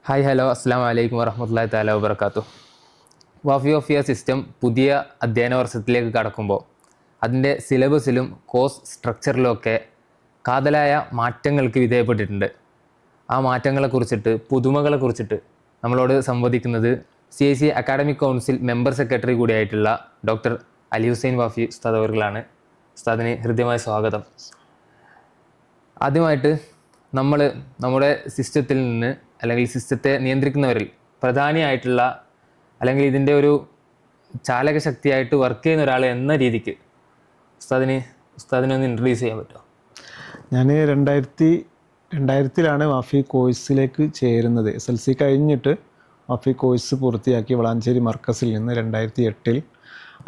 Hi hello അസ്സാം വലൈക്കും വറഹമത്തല്ലാഹി തആല വബറകാതുഹു. വാഫി സിസ്റ്റം പുതിയ അധ്യയന വർഷത്തിലേക്ക് കടക്കുമ്പോൾ അതിൻ്റെ സിലബസിലും കോഴ്സ് സ്ട്രക്ചറിലുമൊക്കെ കാതലായ മാറ്റങ്ങൾക്ക് വിധേയപ്പെട്ടിട്ടുണ്ട്. ആ മാറ്റങ്ങളെക്കുറിച്ചിട്ട് പുതുമകളെക്കുറിച്ചിട്ട് നമ്മളോട് സംവദിക്കുന്നത് CIC academic council member secretary കൂടിയായിട്ടുള്ള ഡോക്ടർ അലി ഹുസൈൻ വാഫി ഉസ്താദ് അവർകളാണ്. ഉസ്താദിന് ഹൃദ്യമായ സ്വാഗതം. ആദ്യമായിട്ട് നമ്മുടെ സിസ്റ്റത്തിൽ നിന്ന് അല്ലെങ്കിൽ സിസ്റ്റത്തെ നിയന്ത്രിക്കുന്നവരിൽ പ്രധാനിയായിട്ടുള്ള അല്ലെങ്കിൽ ഇതിൻ്റെ ഒരു ചാലക ശക്തിയായിട്ട് വർക്ക് ചെയ്യുന്ന ഒരാൾ എന്ന രീതിക്ക് ഉസ്താദിനെ ഒന്ന് ഇൻട്രൊഡ്യൂസ് ചെയ്യാൻ പറ്റുമോ? ഞാൻ രണ്ടായിരത്തിലാണ് വാഫി കോഴ്സിലേക്ക് ചേരുന്നത്. SLC കഴിഞ്ഞിട്ട് വാഫി കോഴ്സ് പൂർത്തിയാക്കി വളാഞ്ചേരി മർക്കസിൽ നിന്ന് 2008.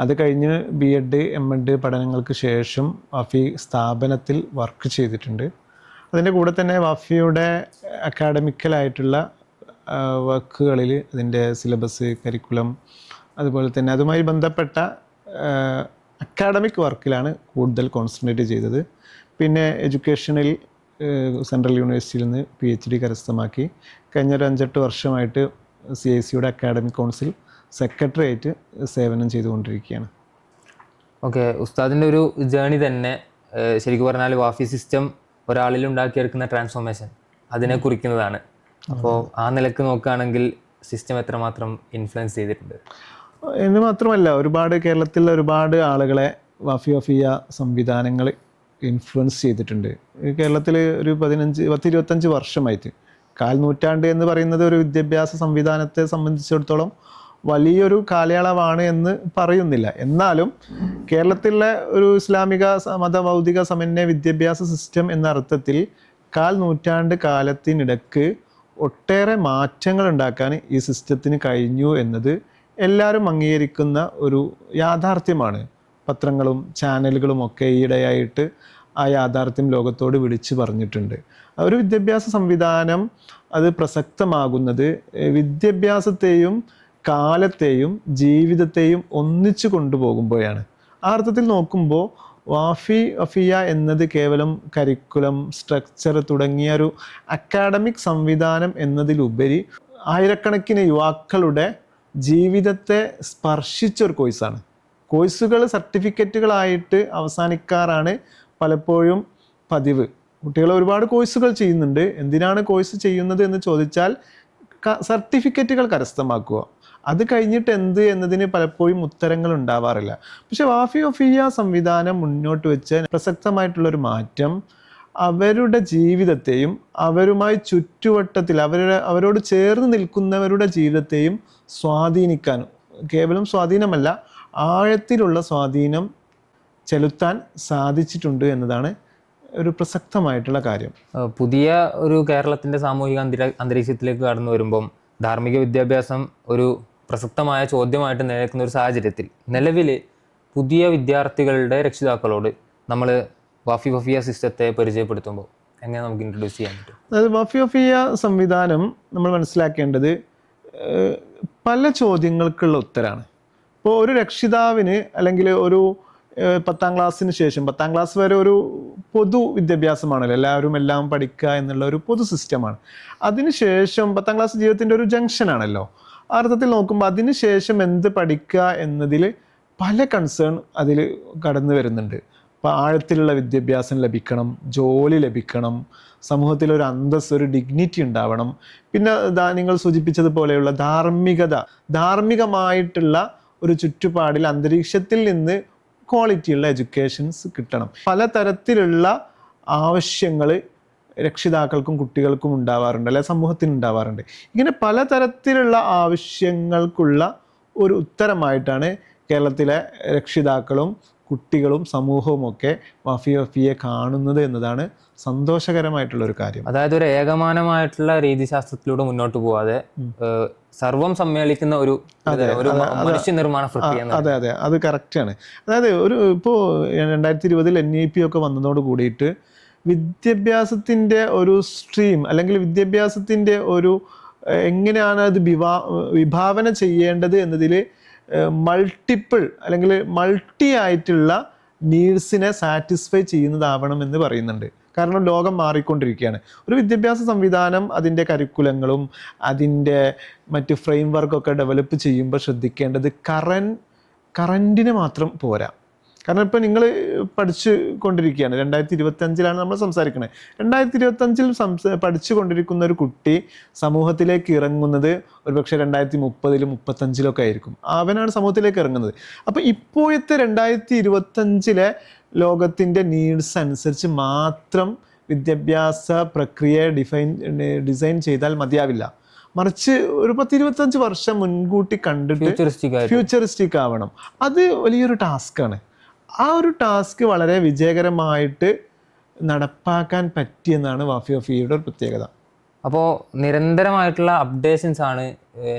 അത് കഴിഞ്ഞ് BEd MEd പഠനങ്ങൾക്ക് ശേഷം വാഫി സ്ഥാപനത്തിൽ വർക്ക് ചെയ്തിട്ടുണ്ട്. അതിൻ്റെ കൂടെ തന്നെ വാഫിയുടെ അക്കാഡമിക്കലായിട്ടുള്ള വർക്കുകളിൽ അതിൻ്റെ സിലബസ്, കരിക്കുലം, അതുപോലെ തന്നെ അതുമായി ബന്ധപ്പെട്ട അക്കാഡമിക് വർക്കിലാണ് കൂടുതൽ കോൺസെൻട്രേറ്റ് ചെയ്തത്. പിന്നെ എഡ്യൂക്കേഷനിൽ സെൻട്രൽ യൂണിവേഴ്സിറ്റിയിൽ നിന്ന് PhD കരസ്ഥമാക്കി കഴിഞ്ഞ ഒരു 5-8 വർഷമായിട്ട് CICയുടെ അക്കാഡമിക് കൗൺസിൽ സെക്രട്ടറി ആയിട്ട് സേവനം ചെയ്തുകൊണ്ടിരിക്കുകയാണ്. ഓക്കെ, ഉസ്താദിൻ്റെ ഒരു ജേണി തന്നെ ശരിക്കും പറഞ്ഞാൽ വാഫി സിസ്റ്റം ഒരാളിൽ ഉണ്ടാക്കിയെടുക്കുന്ന ട്രാൻസ്ഫോർമേഷൻ അതിനെ കുറിക്കുന്നതാണ്. അപ്പോൾ ആ നിലക്ക് നോക്കുകയാണെങ്കിൽ സിസ്റ്റം എത്രമാത്രം ഇൻഫ്ലുവൻസ് ചെയ്തിട്ടുണ്ട് എന്ന് മാത്രമല്ല, കേരളത്തിലെ ഒരുപാട് ആളുകളെ വാഫിയ സംവിധാനങ്ങൾ ഇൻഫ്ലുവൻസ് ചെയ്തിട്ടുണ്ട്. കേരളത്തിൽ ഒരു 10-25 വർഷമായിട്ട്, കാൽനൂറ്റാണ്ട് എന്ന് പറയുന്നത് ഒരു വിദ്യാഭ്യാസ സംവിധാനത്തെ സംബന്ധിച്ചിടത്തോളം വലിയൊരു കാലയളവാണ് എന്ന് പറയുന്നില്ല. എന്നാലും കേരളത്തിലെ ഒരു ഇസ്ലാമിക മതഭൗതിക സമന്വയ വിദ്യാഭ്യാസ സിസ്റ്റം എന്ന അർത്ഥത്തിൽ കാൽനൂറ്റാണ്ട് കാലത്തിനിടക്ക് ഒട്ടേറെ മാറ്റങ്ങൾ ഉണ്ടാക്കാൻ ഈ സിസ്റ്റത്തിന് കഴിഞ്ഞു എന്നത് എല്ലാവരും അംഗീകരിക്കുന്ന ഒരു യാഥാർത്ഥ്യമാണ്. പത്രങ്ങളും ചാനലുകളും ഒക്കെ ഈയിടെയായിട്ട് ആ യാഥാർത്ഥ്യം ലോകത്തോട് വിളിച്ചു പറഞ്ഞിട്ടുണ്ട്. ഒരു വിദ്യാഭ്യാസ സംവിധാനം അത് പ്രസക്തമാകുന്നത് വിദ്യാഭ്യാസത്തെയും കാലത്തെയും ജീവിതത്തെയും ഒന്നിച്ചു കൊണ്ടുപോകുമ്പോഴാണ്. ആ അർത്ഥത്തിൽ നോക്കുമ്പോൾ വാഫിയ എന്നത് കേവലം കരിക്കുലം, സ്ട്രക്ചർ തുടങ്ങിയ ഒരു അക്കാഡമിക് സംവിധാനം എന്നതിലുപരി ആയിരക്കണക്കിന് യുവാക്കളുടെ ജീവിതത്തെ സ്പർശിച്ചൊരു കോഴ്സാണ്. കോഴ്സുകൾ സർട്ടിഫിക്കറ്റുകളായിട്ട് അവസാനിക്കാറാണ് പലപ്പോഴും പതിവ്. കുട്ടികൾ ഒരുപാട് കോഴ്സുകൾ ചെയ്യുന്നുണ്ട്. എന്തിനാണ് കോഴ്സ് ചെയ്യുന്നത് എന്ന് ചോദിച്ചാൽ സർട്ടിഫിക്കറ്റുകൾ കരസ്ഥമാക്കുക. അത് കഴിഞ്ഞിട്ട് എന്ത് എന്നതിന് പലപ്പോഴും ഉത്തരങ്ങൾ ഉണ്ടാവാറില്ല. പക്ഷെ വാഫിയ സംവിധാനം മുന്നോട്ട് വെച്ച പ്രസക്തമായിട്ടുള്ളൊരു മാറ്റം അവരുടെ ജീവിതത്തെയും അവരുമായി ചുറ്റുവട്ടത്തിൽ അവരോട് ചേർന്ന് നിൽക്കുന്നവരുടെ ജീവിതത്തെയും സ്വാധീനിക്കാൻ, കേവലം സ്വാധീനമല്ല, ആഴത്തിലുള്ള സ്വാധീനം ചെലുത്താൻ സാധിച്ചിട്ടുണ്ട് എന്നതാണ് ഒരു പ്രസക്തമായിട്ടുള്ള കാര്യം. പുതിയ ഒരു കേരളത്തിൻ്റെ സാമൂഹിക അന്തരീക്ഷത്തിലേക്ക് കടന്നു വരുമ്പം ധാർമ്മിക വിദ്യാഭ്യാസം ഒരു പ്രസക്തമായ ചോദ്യമായിട്ട് നിലനിൽക്കുന്ന ഒരു സാഹചര്യത്തിൽ നിലവിൽ പുതിയ വിദ്യാർത്ഥികളുടെ രക്ഷിതാക്കളോട് നമ്മൾ വാഫിയ സിസ്റ്റത്തെ പരിചയപ്പെടുത്തുമ്പോൾ എങ്ങനെ നമുക്ക് ഇൻട്രൊഡ്യൂസ് ചെയ്യാൻ പറ്റും? അതായത് വാഫിയ സംവിധാനം നമ്മൾ മനസ്സിലാക്കേണ്ടത് പല ചോദ്യങ്ങൾക്കുള്ള ഉത്തരമാണ്. ഇപ്പോൾ ഒരു രക്ഷിതാവിന് അല്ലെങ്കിൽ ഒരു 10ാം ക്ലാസ്സിന് ശേഷം, 10ാം ക്ലാസ് വരെ ഒരു പൊതു വിദ്യാഭ്യാസമാണല്ലോ, എല്ലാം പഠിക്കുക എന്നുള്ള ഒരു പൊതു സിസ്റ്റമാണ്. അതിനുശേഷം 10ാം ക്ലാസ് ജീവിതത്തിൻ്റെ ഒരു ജംഗ്ഷനാണല്ലോ. ആ അർത്ഥത്തിൽ നോക്കുമ്പോൾ അതിനുശേഷം എന്ത് പഠിക്കുക എന്നതിൽ പല കൺസേൺ അതിൽ കടന്നു വരുന്നുണ്ട്. അപ്പോൾ ആഴത്തിലുള്ള വിദ്യാഭ്യാസം ലഭിക്കണം, ജോലി ലഭിക്കണം, സമൂഹത്തിലൊരു അന്തസ്, ഒരു ഡിഗ്നിറ്റി ഉണ്ടാവണം. പിന്നെ നിങ്ങൾ സൂചിപ്പിച്ചതുപോലെയുള്ള ധാർമ്മികമായിട്ടുള്ള ഒരു ചുറ്റുപാടിൽ, അന്തരീക്ഷത്തിൽ നിന്ന് ക്വാളിറ്റിയുള്ള എഡ്യൂക്കേഷൻസ് കിട്ടണം. പലതരത്തിലുള്ള ആവശ്യങ്ങൾ രക്ഷിതാക്കൾക്കും കുട്ടികൾക്കും ഉണ്ടാവാറുണ്ട്, അല്ലെ സമൂഹത്തിന് ഉണ്ടാവാറുണ്ട്. ഇങ്ങനെ പലതരത്തിലുള്ള ആവശ്യങ്ങൾക്കുള്ള ഒരു ഉത്തരമായിട്ടാണ് കേരളത്തിലെ രക്ഷിതാക്കളും കുട്ടികളും സമൂഹവും ഒക്കെ വാഫിയെ കാണുന്നത് എന്നതാണ് സന്തോഷകരമായിട്ടുള്ളൊരു കാര്യം. അതായത് ഒരു ഏകമാനമായിട്ടുള്ള രീതിശാസ്ത്രത്തിലൂടെ മുന്നോട്ട് പോവാതെ സർവം സമ്മേളിക്കുന്ന ഒരു മനുഷ്യ നിർമ്മാണ പ്രക്രിയ. അതെ, അത് കറക്റ്റാണ്. അതായത് ഇപ്പോൾ 2020 NEP ഒക്കെ വന്നതോട് കൂടിയിട്ട് വിദ്യാഭ്യാസത്തിൻ്റെ ഒരു സ്ട്രീം അല്ലെങ്കിൽ വിദ്യാഭ്യാസത്തിൻ്റെ ഒരു എങ്ങനെയാണ് അത് വിഭാവന ചെയ്യേണ്ടത് എന്നതിൽ മൾട്ടിപ്പിൾ അല്ലെങ്കിൽ മൾട്ടി ആയിട്ടുള്ള നീഡ്സിനെ സാറ്റിസ്ഫൈ ചെയ്യുന്നതാവണം എന്ന് പറയുന്നുണ്ട്. കാരണം ലോകം മാറിക്കൊണ്ടിരിക്കുകയാണ്. ഒരു വിദ്യാഭ്യാസ സംവിധാനം അതിൻ്റെ കരിക്കുലങ്ങളും അതിൻ്റെ മറ്റ് ഫ്രെയിം വർക്കൊക്കെ ഡെവലപ്പ് ചെയ്യുമ്പോൾ ശ്രദ്ധിക്കേണ്ടത് കറൻറ്റിന് മാത്രം പോരാ. കാരണം ഇപ്പോൾ നിങ്ങൾ പഠിച്ചു കൊണ്ടിരിക്കുകയാണ്, 2025 നമ്മൾ സംസാരിക്കുന്നത്. 2025 പഠിച്ചു കൊണ്ടിരിക്കുന്ന ഒരു കുട്ടി സമൂഹത്തിലേക്ക് ഇറങ്ങുന്നത് ഒരുപക്ഷെ 2030 35 ആയിരിക്കും. അവനാണ് സമൂഹത്തിലേക്ക് ഇറങ്ങുന്നത്. അപ്പോൾ ഇപ്പോഴത്തെ 2025 ലോകത്തിൻ്റെ നീഡ്സ് അനുസരിച്ച് മാത്രം വിദ്യാഭ്യാസ പ്രക്രിയ ഡിസൈൻ ചെയ്താൽ മതിയാവില്ല. മറിച്ച് ഒരു 10-25 വർഷം മുൻകൂട്ടി കണ്ടിട്ട് ഫ്യൂച്ചറിസ്റ്റിക് ആവണം. അത് വലിയൊരു ടാസ്ക്കാണ്. ആ ഒരു ടാസ്ക് വളരെ വിജയകരമായിട്ട് നടപ്പാക്കാൻ പറ്റിയെന്നാണ് വാഫി വഫിയയുടെ ഒരു പ്രത്യേകത. അപ്പോൾ നിരന്തരമായിട്ടുള്ള അപ്ഡേഷൻസ് ആണ്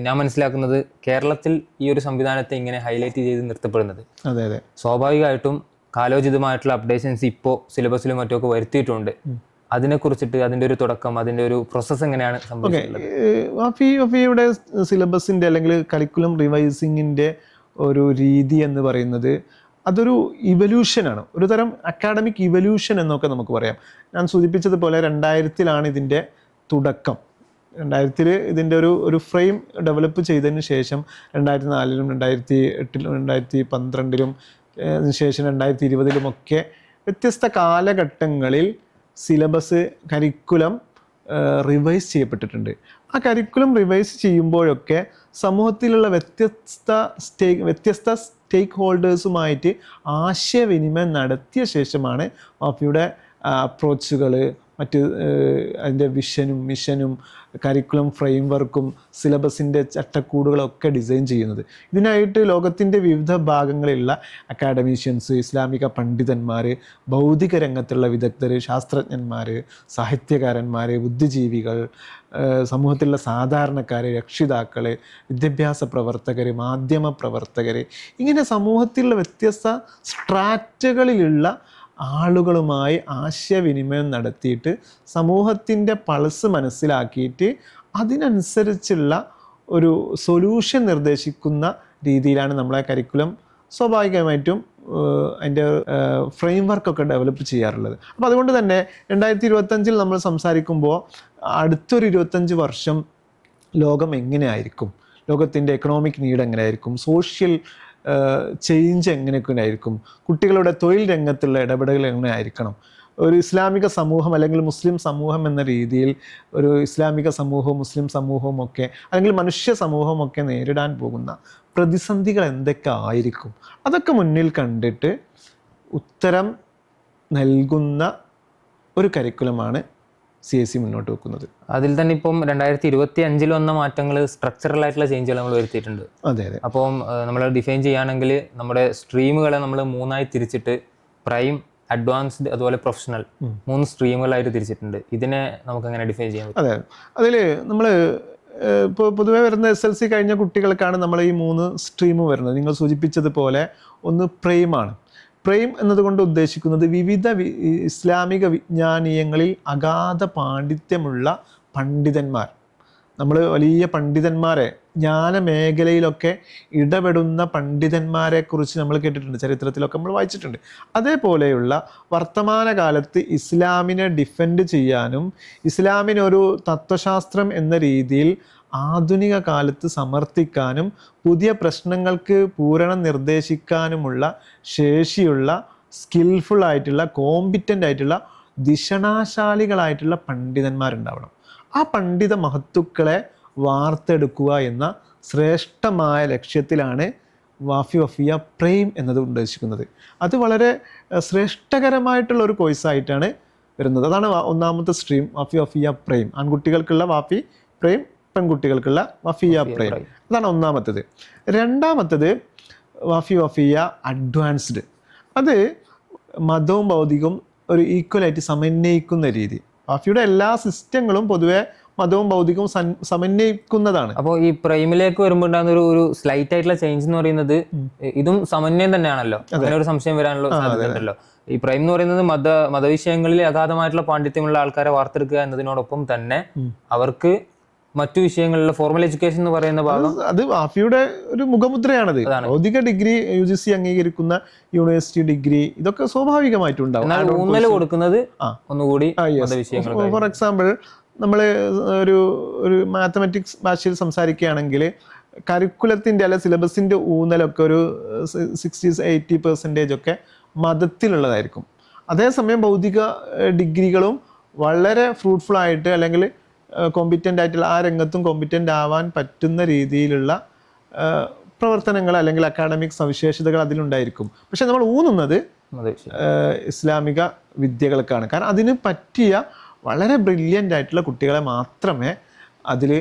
ഞാൻ മനസ്സിലാക്കുന്നത് കേരളത്തിൽ ഈ ഒരു സംവിധാനത്തെ ഇങ്ങനെ ഹൈലൈറ്റ് ചെയ്ത് നിർത്തപ്പെടുന്നത്. അതെ അതെ, സ്വാഭാവികമായിട്ടും കാലോചിതമായിട്ടുള്ള അപ്ഡേഷൻസ് ഇപ്പോൾ സിലബസിലും മറ്റുമൊക്കെ വരുത്തിയിട്ടുണ്ട്. അതിനെക്കുറിച്ചിട്ട് അതിൻ്റെ ഒരു തുടക്കം, അതിൻ്റെ ഒരു പ്രോസസ്സ് എങ്ങനെയാണ് സംഭവിക്കുന്നത്? വഫിയുടെ സിലബസിൻ്റെ അല്ലെങ്കിൽ കരിക്കുലം റിവൈസിങ്ങിൻ്റെ ഒരു രീതി എന്ന് പറയുന്നത് അതൊരു ഇവല്യൂഷനാണ്, ഒരു തരം അക്കാഡമിക് ഇവല്യൂഷൻ എന്നൊക്കെ നമുക്ക് പറയാം. ഞാൻ സൂചിപ്പിച്ചതുപോലെ 2000 ഇതിൻ്റെ തുടക്കം. 2000 ഇതിൻ്റെ ഒരു ഫ്രെയിം ഡെവലപ്പ് ചെയ്തതിന് ശേഷം 2004 2008 2012 ശേഷം 2020 വ്യത്യസ്ത കാലഘട്ടങ്ങളിൽ സിലബസ് കരിക്കുലം റിവൈസ് ചെയ്യപ്പെട്ടിട്ടുണ്ട്. ആ കരിക്കുലം റിവൈസ് ചെയ്യുമ്പോഴൊക്കെ സമൂഹത്തിലുള്ള വ്യത്യസ്ത സ്റ്റേക്ക് ഹോൾഡേഴ്സുമായിട്ട് ആശയവിനിമയം നടത്തിയ ശേഷമാണ് വാഫിയുടെ അപ്രോച്ചുകൾ, മറ്റ് അതിൻ്റെ വിഷനും മിഷനും കരിക്കുലം ഫ്രെയിം വർക്കും സിലബസിൻ്റെ ചട്ടക്കൂടുകളൊക്കെ ഡിസൈൻ ചെയ്യുന്നത്. ഇതിനായിട്ട് ലോകത്തിൻ്റെ വിവിധ ഭാഗങ്ങളിലുള്ള അക്കാഡമീഷ്യൻസ്, ഇസ്ലാമിക പണ്ഡിതന്മാർ, ഭൗതിക രംഗത്തുള്ള വിദഗ്ധർ, ശാസ്ത്രജ്ഞന്മാർ, സാഹിത്യകാരന്മാർ, ബുദ്ധിജീവികൾ, സമൂഹത്തിലുള്ള സാധാരണക്കാർ, രക്ഷിതാക്കൾ, വിദ്യാഭ്യാസ പ്രവർത്തകർ, മാധ്യമ പ്രവർത്തകർ, ഇങ്ങനെ സമൂഹത്തിലുള്ള വ്യത്യസ്ത സ്ട്രാറ്റകളിലുള്ള ആളുകളുമായി ആശയവിനിമയം നടത്തിയിട്ട് സമൂഹത്തിൻ്റെ പൾസ് മനസ്സിലാക്കിയിട്ട് അതിനനുസരിച്ചുള്ള ഒരു സൊല്യൂഷൻ നിർദ്ദേശിക്കുന്ന രീതിയിലാണ് നമ്മളെ കരിക്കുലം സ്വാഭാവികമായിട്ടും അതിൻ്റെ ഫ്രെയിം വർക്കൊക്കെ ഡെവലപ്പ് ചെയ്യാറുള്ളത്. അപ്പോൾ അതുകൊണ്ട് തന്നെ 2025 നമ്മൾ സംസാരിക്കുമ്പോൾ അടുത്തൊരു 25 വർഷം ലോകം എങ്ങനെയായിരിക്കും, ലോകത്തിൻ്റെ എക്കണോമിക് നീഡ് എങ്ങനെയായിരിക്കും, സോഷ്യൽ ചേഞ്ച് എങ്ങനെയൊക്കെ ആയിരിക്കും, കുട്ടികളുടെ തൊഴിൽ രംഗത്തുള്ള ഇടപെടലുകൾ എങ്ങനെ ആയിരിക്കണം, ഒരു ഇസ്ലാമിക സമൂഹം അല്ലെങ്കിൽ മുസ്ലിം സമൂഹം എന്ന രീതിയിൽ ഒരു ഇസ്ലാമിക സമൂഹവും മുസ്ലിം സമൂഹവും ഒക്കെ അല്ലെങ്കിൽ മനുഷ്യ സമൂഹമൊക്കെ നേരിടാൻ പോകുന്ന പ്രതിസന്ധികൾ എന്തൊക്കെ ആയിരിക്കും, അതൊക്കെ മുന്നിൽ കണ്ടിട്ട് ഉത്തരം നൽകുന്ന ഒരു കരിക്കുലമാണ് CSE മുന്നോട്ട് വെക്കുന്നത്. അതിൽ തന്നെ ഇപ്പം 2025 വന്ന മാറ്റങ്ങൾ, സ്ട്രക്ചറൽ ആയിട്ടുള്ള ചേഞ്ചുകൾ നമ്മൾ വരുത്തിയിട്ടുണ്ട്. അതെ അതെ. അപ്പം നമ്മൾ ഡിഫൈൻ ചെയ്യുകയാണെങ്കിൽ നമ്മുടെ സ്ട്രീമുകളെ നമ്മൾ 3 തിരിച്ചിട്ട് പ്രൈം, അഡ്വാൻസ്ഡ്, അതുപോലെ പ്രൊഫഷണൽ 3 സ്ട്രീമുകളായിട്ട് തിരിച്ചിട്ടുണ്ട്. ഇതിനെ നമുക്ക് എങ്ങനെ ഡിഫൈൻ ചെയ്യാൻ പറ്റും? അതെ, അതിൽ നമ്മൾ ഇപ്പോൾ പൊതുവേ വരുന്ന SLC കഴിഞ്ഞ കുട്ടികൾക്കാണ് നമ്മൾ ഈ 3 സ്ട്രീം വരുന്നത്. നിങ്ങൾ സൂചിപ്പിച്ചതുപോലെ ഒന്ന് പ്രൈമാണ്. പ്രൈം എന്നതുകൊണ്ട് ഉദ്ദേശിക്കുന്നത് വിവിധ ഇസ്ലാമിക വിജ്ഞാനീയങ്ങളിൽ അഗാധ പാണ്ഡിത്യമുള്ള പണ്ഡിതന്മാർ. നമ്മൾ വലിയ പണ്ഡിതന്മാരെ, ജ്ഞാനമേഖലയിലൊക്കെ ഇടപെടുന്ന പണ്ഡിതന്മാരെ കുറിച്ച് നമ്മൾ കേട്ടിട്ടുണ്ട്, ചരിത്രത്തിലൊക്കെ നമ്മൾ വായിച്ചിട്ടുണ്ട്. അതേപോലെയുള്ള വർത്തമാനകാലത്ത് ഇസ്ലാമിനെ ഡിഫെൻഡ് ചെയ്യാനും ഇസ്ലാമിനൊരു തത്വശാസ്ത്രം എന്ന രീതിയിൽ ആധുനിക കാലത്ത് സമർത്ഥിക്കാനും പുതിയ പ്രശ്നങ്ങൾക്ക് പൂരണം നിർദ്ദേശിക്കാനുമുള്ള ശേഷിയുള്ള, സ്കിൽഫുൾ ആയിട്ടുള്ള, കോമ്പിറ്റൻ്റ് ആയിട്ടുള്ള, ദിഷണാശാലികളായിട്ടുള്ള പണ്ഡിതന്മാരുണ്ടാവണം. ആ പണ്ഡിത മഹത്തുക്കളെ വാർത്തെടുക്കുക എന്ന ശ്രേഷ്ഠമായ ലക്ഷ്യത്തിലാണ് വാഫി വഫിയ പ്രൈം എന്നത് ഉദ്ദേശിക്കുന്നത്. അത് വളരെ ശ്രേഷ്ഠകരമായിട്ടുള്ള ഒരു കോഴ്സായിട്ടാണ് വരുന്നത്. അതാണ് ഒന്നാമത്തെ സ്ട്രീം, വാഫി വഫിയ പ്രൈം. ആൺകുട്ടികൾക്കുള്ള വാഫി പ്രൈം, പെൺകുട്ടികൾക്കുള്ള വഫിയ പ്രൈം. അതാണ് ഒന്നാമത്തേത്. രണ്ടാമത്തേത് വാഫി വഫിയ അഡ്വാൻസ്ഡ്. അത് മതവും ഭൗതികവും ഒരു ഈക്വലായിട്ട് സമന്വയിക്കുന്ന രീതി. വാഫിയുടെ എല്ലാ സിസ്റ്റങ്ങളും പൊതുവെ മതവും ഭൗതികവും സമന്വയിക്കുന്നതാണ്. അപ്പോൾ ഈ പ്രൈമിലേക്ക് വരുമ്പോൾ ഉണ്ടാകുന്ന ഒരു സ്ലൈറ്റ് ആയിട്ടുള്ള ചേഞ്ച് എന്ന് പറയുന്നത് ഇതും സമന്വയം തന്നെയാണല്ലോ. അങ്ങനെ ഒരു സംശയം വരാനുള്ള സാധ്യതയുണ്ടല്ലോ. ഈ പ്രൈം എന്ന് പറയുന്നത് മതവിഷയങ്ങളിൽ അഗാധമായിട്ടുള്ള പാണ്ഡിത്യമുള്ള ആൾക്കാരെ വാർത്തെടുക്കുക എന്നതിനോടൊപ്പം തന്നെ അവർക്ക് മറ്റു വിഷയങ്ങളിലെ ഫോർമൽ എഡ്യൂക്കേഷൻ എന്ന് പറയുന്ന ഭാഗം അത് വാഫിയുടെ ഒരു മുഖമുദ്രയാണത്. ഭൗതിക ഡിഗ്രി UGC അംഗീകരിക്കുന്ന യൂണിവേഴ്സിറ്റി ഡിഗ്രി ഇതൊക്കെ സ്വാഭാവികമായിട്ടുണ്ടാവും. ഊന്നൽ കൊടുക്കുന്നത് ഒന്നുകൂടി വിഷയങ്ങൾ. ഫോർ എക്സാമ്പിൾ നമ്മൾ ഒരു മാത്തമാറ്റിക്സ് ഭാഷയിൽ സംസാരിക്കുകയാണെങ്കിൽ കരിക്കുലത്തിൻ്റെ അല്ല സിലബസിൻ്റെ ഊന്നലൊക്കെ ഒരു 60-80% ഒക്കെ മതത്തിലുള്ളതായിരിക്കും. അതേസമയം ഭൗതിക ഡിഗ്രികളും വളരെ ഫ്രൂട്ട്ഫുൾ ആയിട്ട് അല്ലെങ്കിൽ കോമ്പിറ്റൻ്റ് ആയിട്ടുള്ള ആ രംഗത്തും കോമ്പിറ്റൻ്റ് ആവാൻ പറ്റുന്ന രീതിയിലുള്ള പ്രവർത്തനങ്ങൾ അല്ലെങ്കിൽ അക്കാഡമിക് സവിശേഷതകൾ അതിലുണ്ടായിരിക്കും. പക്ഷെ നമ്മൾ ഊന്നുന്നത് ഇസ്ലാമിക വിദ്യകൾക്കാണ്. കാരണം അതിന് പറ്റിയ വളരെ ബ്രില്യൻ്റ് ആയിട്ടുള്ള കുട്ടികളെ മാത്രമേ അതിൽ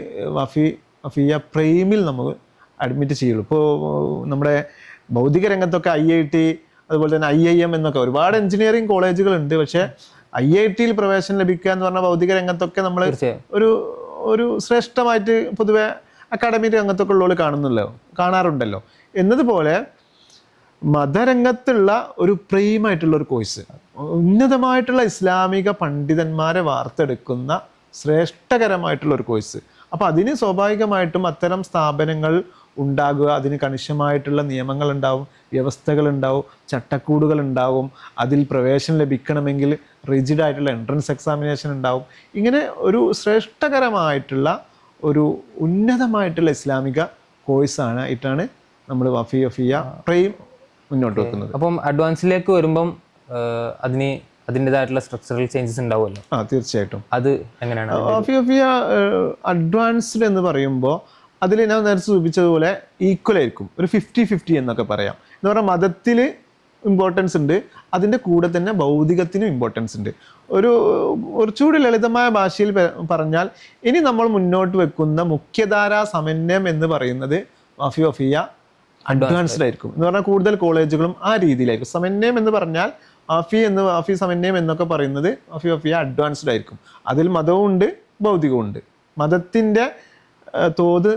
വഫിയ പ്രൈമിൽ നമുക്ക് അഡ്മിറ്റ് ചെയ്യുള്ളൂ. ഇപ്പോൾ നമ്മുടെ ഭൗതിക രംഗത്തൊക്കെ IIT അതുപോലെ തന്നെ IIM എന്നൊക്കെ ഒരുപാട് എഞ്ചിനീയറിംഗ് കോളേജുകളുണ്ട്. പക്ഷേ IIT-യിൽ പ്രവേശനം ലഭിക്കുക എന്ന് പറഞ്ഞാൽ ഭൗതിക രംഗത്തൊക്കെ നമ്മൾ ഒരു ശ്രേഷ്ഠമായിട്ട് പൊതുവെ അക്കാഡമിക് രംഗത്തൊക്കെ ഉള്ളവർ കാണാറുണ്ടല്ലോ. എന്നതുപോലെ മതരംഗത്തുള്ള ഒരു പ്രൈമായിട്ടുള്ള ഒരു കോഴ്സ്, ഉന്നതമായിട്ടുള്ള ഇസ്ലാമിക പണ്ഡിതന്മാരെ വാർത്തെടുക്കുന്ന ശ്രേഷ്ഠകരമായിട്ടുള്ള ഒരു കോഴ്സ്. അപ്പോൾ അതിന് സ്വാഭാവികമായിട്ടും അത്തരം സ്ഥാപനങ്ങൾ ഉണ്ടാകുക, അതിന് കണിശമായിട്ടുള്ള നിയമങ്ങൾ ഉണ്ടാവും, വ്യവസ്ഥകൾ ഉണ്ടാവും, ചട്ടക്കൂടുകൾ ഉണ്ടാവും. അതിൽ പ്രവേശനം ലഭിക്കണമെങ്കിൽ റിജിഡായിട്ടുള്ള എൻട്രൻസ് എക്സാമിനേഷൻ ഉണ്ടാവും. ഇങ്ങനെ ഒരു ശ്രേഷ്ഠകരമായിട്ടുള്ള ഒരു ഉന്നതമായിട്ടുള്ള ഇസ്ലാമിക കോഴ്സാണ് ആയിട്ടാണ് നമ്മൾ വഫിയ പ്രൈം മുന്നോട്ട് വെക്കുന്നത്. അപ്പം അഡ്വാൻസിലേക്ക് വരുമ്പം അതിൻ്റെതായിട്ടുള്ള സ്ട്രക്ചറൽ ചേഞ്ചസ് ഉണ്ടാവുമല്ലോ? തീർച്ചയായിട്ടും. അത് എങ്ങനെയാണ് വഫിയ അഡ്വാൻസ്ഡ് എന്ന് പറയുമ്പോൾ അതിൽ ഞാൻ നേരത്തെ സൂചിപ്പിച്ചതുപോലെ ഈക്വൽ ആയിരിക്കും, ഒരു 50-50 എന്നൊക്കെ പറയാം. എന്ന് പറഞ്ഞാൽ മതത്തിൽ ഇമ്പോർട്ടൻസ് ഉണ്ട്, അതിൻ്റെ കൂടെ തന്നെ ഭൗതികത്തിനും ഇമ്പോർട്ടൻസ് ഉണ്ട്. കുറച്ചുകൂടി ലളിതമായ ഭാഷയിൽ പറഞ്ഞാൽ ഇനി നമ്മൾ മുന്നോട്ട് വെക്കുന്ന മുഖ്യധാരാ സമന്വയം എന്ന് പറയുന്നത് വഫിയ അഡ്വാൻസ്ഡ് ആയിരിക്കും. എന്ന് പറഞ്ഞാൽ കൂടുതൽ കോളേജുകളും ആ രീതിയിലായിരിക്കും. സമന്വയം എന്ന് പറഞ്ഞാൽ വാഫി സമന്വയം എന്നൊക്കെ പറയുന്നത് വഫിയ അഡ്വാൻസ്ഡ് ആയിരിക്കും. അതിൽ മതവും ഉണ്ട് ഭൗതികവും ഉണ്ട്. മതത്തിൻ്റെ തോത്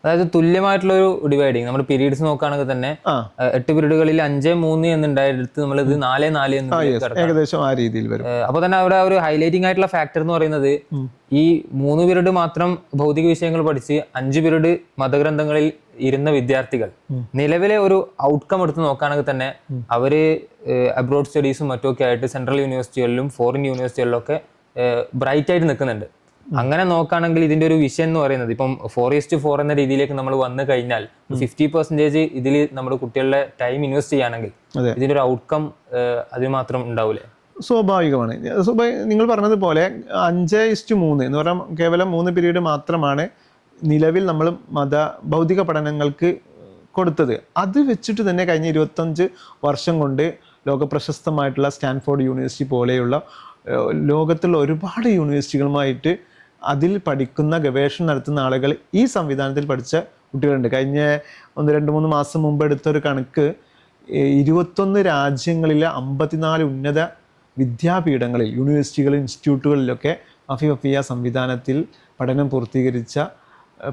അതായത് തുല്യമായിട്ടുള്ള ഒരു ഡിവൈഡിങ്. നമ്മൾ പീരീഡ്സ് നോക്കുകയാണെങ്കിൽ തന്നെ 8 പീരീഡുകളിൽ 5-3 എന്നുണ്ടായിട്ട് നമ്മളിത് 4-4 എന്ന് ഏകദേശം ആ രീതിയിൽ വരും. അപ്പൊ തന്നെ അവിടെ ഒരു ഹൈലൈറ്റിംഗ് ആയിട്ടുള്ള ഫാക്ടർ എന്ന് പറയുന്നത് ഈ 3 പീരീഡ് മാത്രം ഭൗതിക വിഷയങ്ങൾ പഠിച്ച് 5 പീരീഡ് മതഗ്രന്ഥങ്ങളിൽ ഇരുന്ന വിദ്യാർത്ഥികൾ നിലവിലെ ഒരു ഔട്ട്കം എടുത്ത് നോക്കുകയാണെങ്കിൽ തന്നെ അവര് അബ്രോഡ് സ്റ്റഡീസും മറ്റുമൊക്കെ ആയിട്ട് സെൻട്രൽ യൂണിവേഴ്സിറ്റികളിലും ഫോറിൻ യൂണിവേഴ്സിറ്റികളിലും ഒക്കെ ബ്രൈറ്റ് ആയിട്ട് നിൽക്കുന്നുണ്ട്. അങ്ങനെ നോക്കുകയാണെങ്കിൽ ഇതിന്റെ ഒരു വിഷയം എന്ന് പറയുന്നത് ഇപ്പം 4:4 എന്ന രീതിയിലേക്ക് നമ്മൾ വന്നു കഴിഞ്ഞാൽ 50% ഇതിൽ നമ്മുടെ കുട്ടികളുടെ ടൈം ഇൻവെസ്റ്റ് ചെയ്യുകയാണെങ്കിൽ ഇതിന്റെ ഒരു ഔട്ട്കം അതിന് മാത്രം ഉണ്ടാവില്ലേ? സ്വാഭാവികമാണ്. നിങ്ങൾ പറഞ്ഞതുപോലെ 5:3 എന്ന് പറഞ്ഞാൽ കേവലം 3 പീരീഡ് മാത്രമാണ് നിലവിൽ നമ്മൾ ഭൗതിക പഠനങ്ങൾക്ക് കൊടുത്തത്. അത് വെച്ചിട്ട് തന്നെ കഴിഞ്ഞ 25 വർഷം കൊണ്ട് ലോകപ്രശസ്തമായിട്ടുള്ള സ്റ്റാൻഫോർഡ് യൂണിവേഴ്സിറ്റി പോലെയുള്ള ലോകത്തുള്ള ഒരുപാട് യൂണിവേഴ്സിറ്റികളുമായിട്ട് അതിൽ പഠിക്കുന്ന ഗവേഷണം നടത്തുന്ന ആളുകൾ ഈ സംവിധാനത്തിൽ പഠിച്ച കുട്ടികളുണ്ട്. കഴിഞ്ഞ 1-2-3 മാസം മുമ്പ് എടുത്തൊരു കണക്ക് 21 രാജ്യങ്ങളിലെ 54 ഉന്നത വിദ്യാപീഠങ്ങളിൽ യൂണിവേഴ്സിറ്റികളിൽ ഇൻസ്റ്റിറ്റ്യൂട്ടുകളിലൊക്കെ വഫിയ സംവിധാനത്തിൽ പഠനം പൂർത്തീകരിച്ച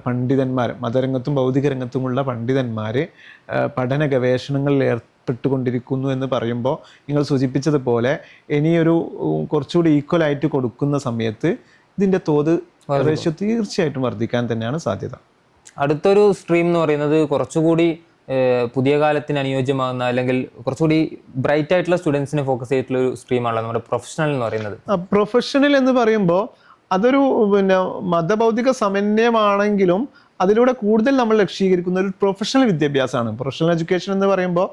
പണ്ഡിതന്മാർ, മതരംഗത്തും ഭൗതിക രംഗത്തുമുള്ള പണ്ഡിതന്മാർ പഠന ഗവേഷണങ്ങളിൽ ഏർപ്പെട്ടുകൊണ്ടിരിക്കുന്നു എന്ന് പറയുമ്പോൾ നിങ്ങൾ സൂചിപ്പിച്ചതുപോലെ ഇനിയൊരു കുറച്ചുകൂടി ഈക്വലായിട്ട് കൊടുക്കുന്ന സമയത്ത് ഇതിൻ്റെ തോത് റേഷ്യോ തീർച്ചയായിട്ടും വർദ്ധിക്കാൻ തന്നെയാണ് സാധ്യത. അടുത്തൊരു സ്ട്രീം എന്ന് പറയുന്നത് കുറച്ചുകൂടി പുതിയ കാലത്തിന് അനുയോജ്യമാകുന്ന അല്ലെങ്കിൽ കുറച്ചുകൂടി ബ്രൈറ്റ് ആയിട്ടുള്ള സ്റ്റുഡൻസിനെ ഫോക്കസ് ചെയ്തിട്ടുള്ള ഒരു സ്ട്രീമാണല്ലോ നമ്മുടെ പ്രൊഫഷണൽ എന്ന് പറയുന്നത്. പ്രൊഫഷണൽ എന്ന് പറയുമ്പോൾ അതൊരു മതഭൗതിക സമന്വയമാണെങ്കിലും അതിലൂടെ കൂടുതൽ നമ്മൾ ലക്ഷ്യീകരിക്കുന്ന ഒരു പ്രൊഫഷണൽ വിദ്യാഭ്യാസമാണ്. പ്രൊഫഷണൽ എഡ്യൂക്കേഷൻ എന്ന് പറയുമ്പോൾ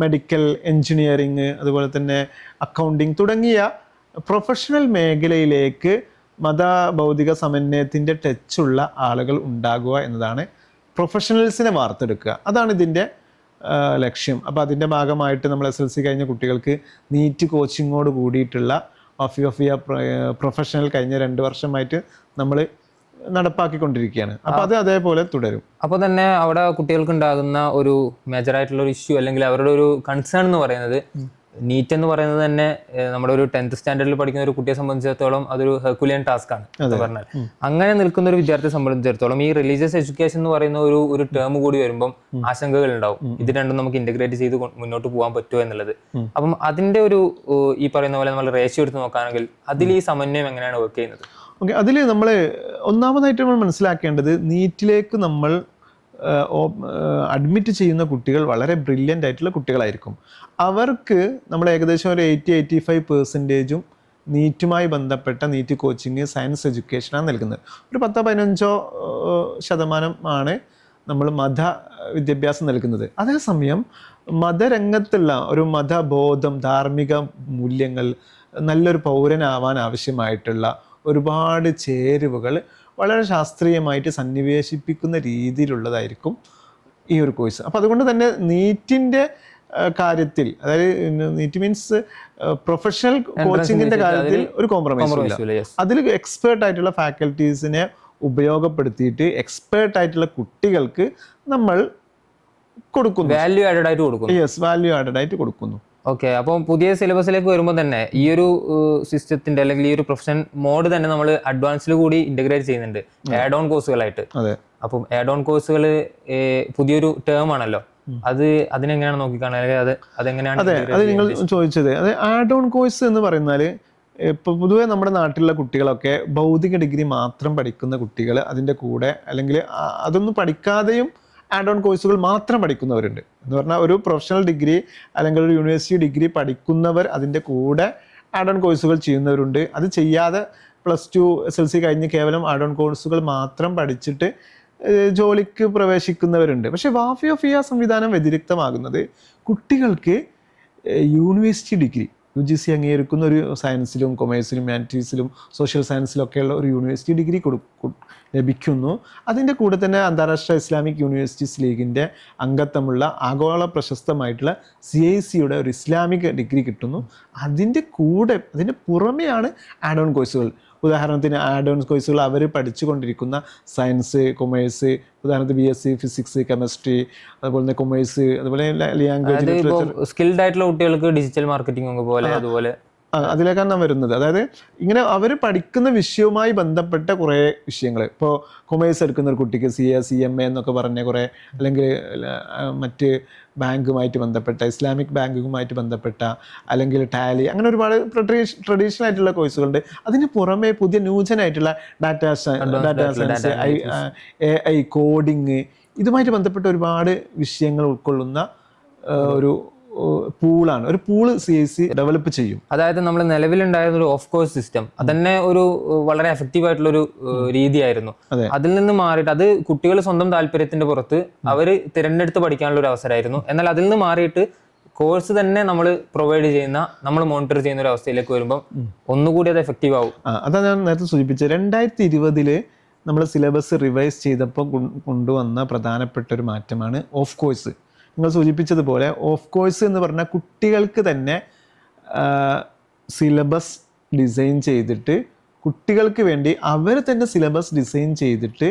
മെഡിക്കൽ, എൻജിനീയറിങ്, അതുപോലെ തന്നെ അക്കൗണ്ടിങ് തുടങ്ങിയ പ്രൊഫഷണൽ മേഖലയിലേക്ക് മതഭൗതിക സമന്വയത്തിൻ്റെ ടച്ചുള്ള ആളുകൾ ഉണ്ടാകുക എന്നതാണ് പ്രൊഫഷണൽസിനെ വാർത്തെടുക്കുക. അതാണ് ഇതിൻ്റെ ലക്ഷ്യം. അപ്പോൾ അതിൻ്റെ ഭാഗമായിട്ട് നമ്മൾ SLC കഴിഞ്ഞ കുട്ടികൾക്ക് നീറ്റ് കോച്ചിങ്ങോട് കൂടിയിട്ടുള്ള വഫിയ പ്രൊഫഷണൽ കഴിഞ്ഞ 2 വർഷമായിട്ട് നമ്മൾ നടപ്പാക്കിക്കൊണ്ടിരിക്കുകയാണ്. അപ്പോൾ അത് അതേപോലെ തുടരും. അപ്പോൾ തന്നെ അവിടെ കുട്ടികൾക്ക് ഉണ്ടാകുന്ന ഒരു മേജറായിട്ടുള്ള ഒരു ഇഷ്യൂ അല്ലെങ്കിൽ അവരുടെ ഒരു കൺസേൺ എന്ന് പറയുന്നത് നീറ്റ് എന്ന് പറയുന്നത് തന്നെ നമ്മുടെ ഒരു 10th സ്റ്റാൻഡേർഡിൽ പഠിക്കുന്ന ഒരു കുട്ടിയെ സംബന്ധിച്ചിടത്തോളം അതൊരു ഹെർക്കുലിയൻ ടാസ്ക് ആണ് എന്ന് പറഞ്ഞാൽ. അങ്ങനെ നിൽക്കുന്ന ഒരു വിദ്യാർത്ഥിയെ സംബന്ധിച്ചിടത്തോളം ഈ റിലീജിയസ് എഡ്യൂക്കേഷൻ എന്ന് പറയുന്ന ഒരു ടേം കൂടി വരുമ്പം ആശങ്കകൾ ഉണ്ടാവും. ഇത് രണ്ടും നമുക്ക് ഇന്റഗ്രേറ്റ് ചെയ്ത് മുന്നോട്ട് പോകാൻ പറ്റുമോ എന്നുള്ളത്. അപ്പം അതിന്റെ ഒരു ഈ പറയുന്ന പോലെ നമ്മൾ റേഷ്യോ എടുത്ത് നോക്കുകയാണെങ്കിൽ അതിൽ ഈ സമന്വയം എങ്ങനെയാണ് വർക്ക് ചെയ്യുന്നത്? ഓക്കെ, അതിൽ നമ്മൾ ഒന്നാമതായിട്ട് നമ്മൾ മനസ്സിലാക്കേണ്ടത് നീറ്റിലേക്ക് നമ്മൾ അഡ്മിറ്റ് ചെയ്യുന്ന കുട്ടികൾ വളരെ ബ്രില്യൻ്റ് ആയിട്ടുള്ള കുട്ടികളായിരിക്കും. അവർക്ക് നമ്മൾ ഏകദേശം ഒരു 80-85% നീറ്റുമായി ബന്ധപ്പെട്ട നീറ്റ് കോച്ചിങ്, സയൻസ് എഡ്യൂക്കേഷനാണ് നൽകുന്നത്. ഒരു 10-15% നമ്മൾ മത വിദ്യാഭ്യാസം നൽകുന്നത്. അതേസമയം മതരംഗത്തുള്ള ഒരു മതബോധം, ധാർമ്മിക മൂല്യങ്ങൾ, നല്ലൊരു പൗരനാവാൻ ആവശ്യമായിട്ടുള്ള ഒരുപാട് ചേരുവകൾ വളരെ ശാസ്ത്രീയമായിട്ട് സന്നിവേശിപ്പിക്കുന്ന രീതിയിലുള്ളതായിരിക്കും ഈ ഒരു കോഴ്സ്. അപ്പോൾ അതുകൊണ്ട് തന്നെ നീറ്റിൻ്റെ കാര്യത്തിൽ, അതായത് നീറ്റ് മീൻസ് പ്രൊഫഷണൽ കോച്ചിങ്ങിൻ്റെ കാര്യത്തിൽ ഒരു കോംപ്രമൈസ് ഇല്ല. അതിൽ എക്സ്പേർട്ട് ആയിട്ടുള്ള ഫാക്കൽറ്റീസിനെ ഉപയോഗപ്പെടുത്തിയിട്ട് എക്സ്പേർട്ട് ആയിട്ടുള്ള കുട്ടികൾക്ക് നമ്മൾ കൊടുക്കുന്നു, വാല്യൂ ആഡഡ് ആയിട്ട് കൊടുക്കുന്നു. യെസ്, വാല്യൂ ആഡഡ് ആയിട്ട് കൊടുക്കുന്നു. ഓക്കെ, അപ്പം പുതിയ സിലബസിലേക്ക് വരുമ്പോൾ തന്നെ ഈ ഒരു സിസ്റ്റത്തിന്റെ അല്ലെങ്കിൽ ഈ ഒരു പ്രൊഫഷൻ മോഡ് തന്നെ നമ്മൾ അഡ്വാൻസിൽ കൂടി ഇന്റഗ്രേറ്റ് ചെയ്യുന്നുണ്ട് ആഡ് ഓൺ കോഴ്സുകളായിട്ട്. അതെ, അപ്പം ആഡ് ഓൺ കോഴ്സുകൾ പുതിയൊരു ടേം ആണല്ലോ, അതിനെങ്ങനെയാണ് നോക്കിക്കാണുക, അതെങ്ങനെയാണ്? അതെ, അത് നിങ്ങൾ ചോദിച്ചത്, അത് ആഡ് ഓൺ കോഴ്സ് എന്ന് പറയുന്നാൽ ഇപ്പോൾ പൊതുവേ നമ്മുടെ നാട്ടിലുള്ള കുട്ടികളൊക്കെ ഭൗതിക ഡിഗ്രി മാത്രം പഠിക്കുന്ന കുട്ടികൾ, അതിൻ്റെ കൂടെ അല്ലെങ്കിൽ അതൊന്നും പഠിക്കാതെയും ആഡ് ഓൺ കോഴ്സുകൾ മാത്രം പഠിക്കുന്നവരുണ്ട്. എന്ന് പറഞ്ഞാൽ ഒരു പ്രൊഫഷണൽ ഡിഗ്രി അല്ലെങ്കിൽ ഒരു യൂണിവേഴ്സിറ്റി ഡിഗ്രി പഠിക്കുന്നവർ അതിൻ്റെ കൂടെ ആഡ് ഓൺ കോഴ്സുകൾ ചെയ്യുന്നവരുണ്ട്. അത് ചെയ്യാതെ +2 SLC കഴിഞ്ഞ് കേവലം ആഡ് ഓൺ കോഴ്സുകൾ മാത്രം പഠിച്ചിട്ട് ജോലിക്ക് പ്രവേശിക്കുന്നവരുണ്ട്. പക്ഷേ വാഫി ഓഫ് ഇയർ സംവിധാനം വ്യതിരിക്തമാകുന്നത് കുട്ടികൾക്ക് യൂണിവേഴ്സിറ്റി ഡിഗ്രി, UGC അംഗീകരിക്കുന്ന ഒരു സയൻസിലും കൊമേഴ്സിലും ഹ്യൂമാനിറ്റീസിലും സോഷ്യൽ സയൻസിലൊക്കെയുള്ള ഒരു യൂണിവേഴ്സിറ്റി ഡിഗ്രി ലഭിക്കുന്നു. അതിൻ്റെ കൂടെ തന്നെ അന്താരാഷ്ട്ര ഇസ്ലാമിക് യൂണിവേഴ്സിറ്റീസ് ലീഗിൻ്റെ അംഗത്വമുള്ള ആഗോള പ്രശസ്തമായിട്ടുള്ള CIC-യുടെ ഒരു ഇസ്ലാമിക് ഡിഗ്രി കിട്ടുന്നു. അതിൻ്റെ പുറമെയാണ് ആഡ് ഓൺ കോഴ്സുകൾ. ഉദാഹരണത്തിന് ആഡ് ഓൺ കോഴ്സുകൾ അവർ പഠിച്ചുകൊണ്ടിരിക്കുന്ന സയൻസ്, കൊമേഴ്സ്, ഉദാഹരണത്തിന് BSc ഫിസിക്സ്, കെമിസ്ട്രി, അതുപോലെ തന്നെ കൊമേഴ്സ്, അതുപോലെ ലാംഗ്വേജ്, സ്കിൽഡ് ആയിട്ടുള്ള കുട്ടികൾക്ക് ഡിജിറ്റൽ മാർക്കറ്റിംഗ് പോലെ അതുപോലെ അതിലേക്കാണ് നാം വരുന്നത്. അതായത് ഇങ്ങനെ അവർ പഠിക്കുന്ന വിഷയവുമായി ബന്ധപ്പെട്ട കുറേ വിഷയങ്ങൾ, ഇപ്പോൾ കൊമേഴ്സ് എടുക്കുന്ന ഒരു കുട്ടിക്ക് CA CMA എന്നൊക്കെ പറഞ്ഞ കുറേ, അല്ലെങ്കിൽ മറ്റ് ബാങ്കുമായിട്ട് ബന്ധപ്പെട്ട, ഇസ്ലാമിക് ബാങ്കുമായിട്ട് ബന്ധപ്പെട്ട, അല്ലെങ്കിൽ ടാലി, അങ്ങനെ ഒരുപാട് ട്രഡീഷണൽ ആയിട്ടുള്ള കോഴ്സുകളുണ്ട്. അതിന് പുറമെ പുതിയ ന്യൂജനായിട്ടുള്ള ഡാറ്റാ സയൻസ്, AI, കോഡിങ്, ഇതുമായിട്ട് ബന്ധപ്പെട്ട ഒരുപാട് വിഷയങ്ങൾ ഉൾക്കൊള്ളുന്ന ഒരു പൂളാണ്. ഒരു പൂള് CIC ഡെവലപ്പ് ചെയ്യും. അതായത് നമ്മൾ നിലവിലുണ്ടായിരുന്ന ഒരു ഓഫ് കോഴ്സ് സിസ്റ്റം അതന്നെ ഒരു വളരെ എഫക്റ്റീവ് ആയിട്ടുള്ള ഒരു രീതിയായിരുന്നു. അതിൽ നിന്ന് മാറിയിട്ട് അത് കുട്ടികൾ സ്വന്തം താല്പര്യത്തിന്റെ പുറത്ത് അവർ തിരഞ്ഞെടുത്ത് പഠിക്കാനുള്ള ഒരു അവസരമായിരുന്നു. എന്നാൽ അതിൽ നിന്ന് മാറിയിട്ട് കോഴ്സ് തന്നെ നമ്മൾ പ്രൊവൈഡ് ചെയ്യുന്ന, നമ്മൾ മോണിറ്റർ ചെയ്യുന്ന ഒരു അവസ്ഥയിലേക്ക് വരുമ്പോൾ ഒന്നുകൂടി അത് എഫക്റ്റീവ് ആവും. അതാണ് ഞാൻ നേരത്തെ സൂചിപ്പിച്ചത്. 2020 നമ്മൾ സിലബസ് റിവൈസ് ചെയ്തപ്പോൾ കൊണ്ടുവന്ന പ്രധാനപ്പെട്ട ഒരു മാറ്റമാണ് ഓഫ് കോഴ്സ്. നിങ്ങൾ സൂചിപ്പിച്ചതുപോലെ ഓഫ് കോഴ്സ് എന്ന് പറഞ്ഞാൽ കുട്ടികൾക്ക് തന്നെ സിലബസ് ഡിസൈൻ ചെയ്തിട്ട്, കുട്ടികൾക്ക് വേണ്ടി അവർ തന്നെ സിലബസ് ഡിസൈൻ ചെയ്തിട്ട്,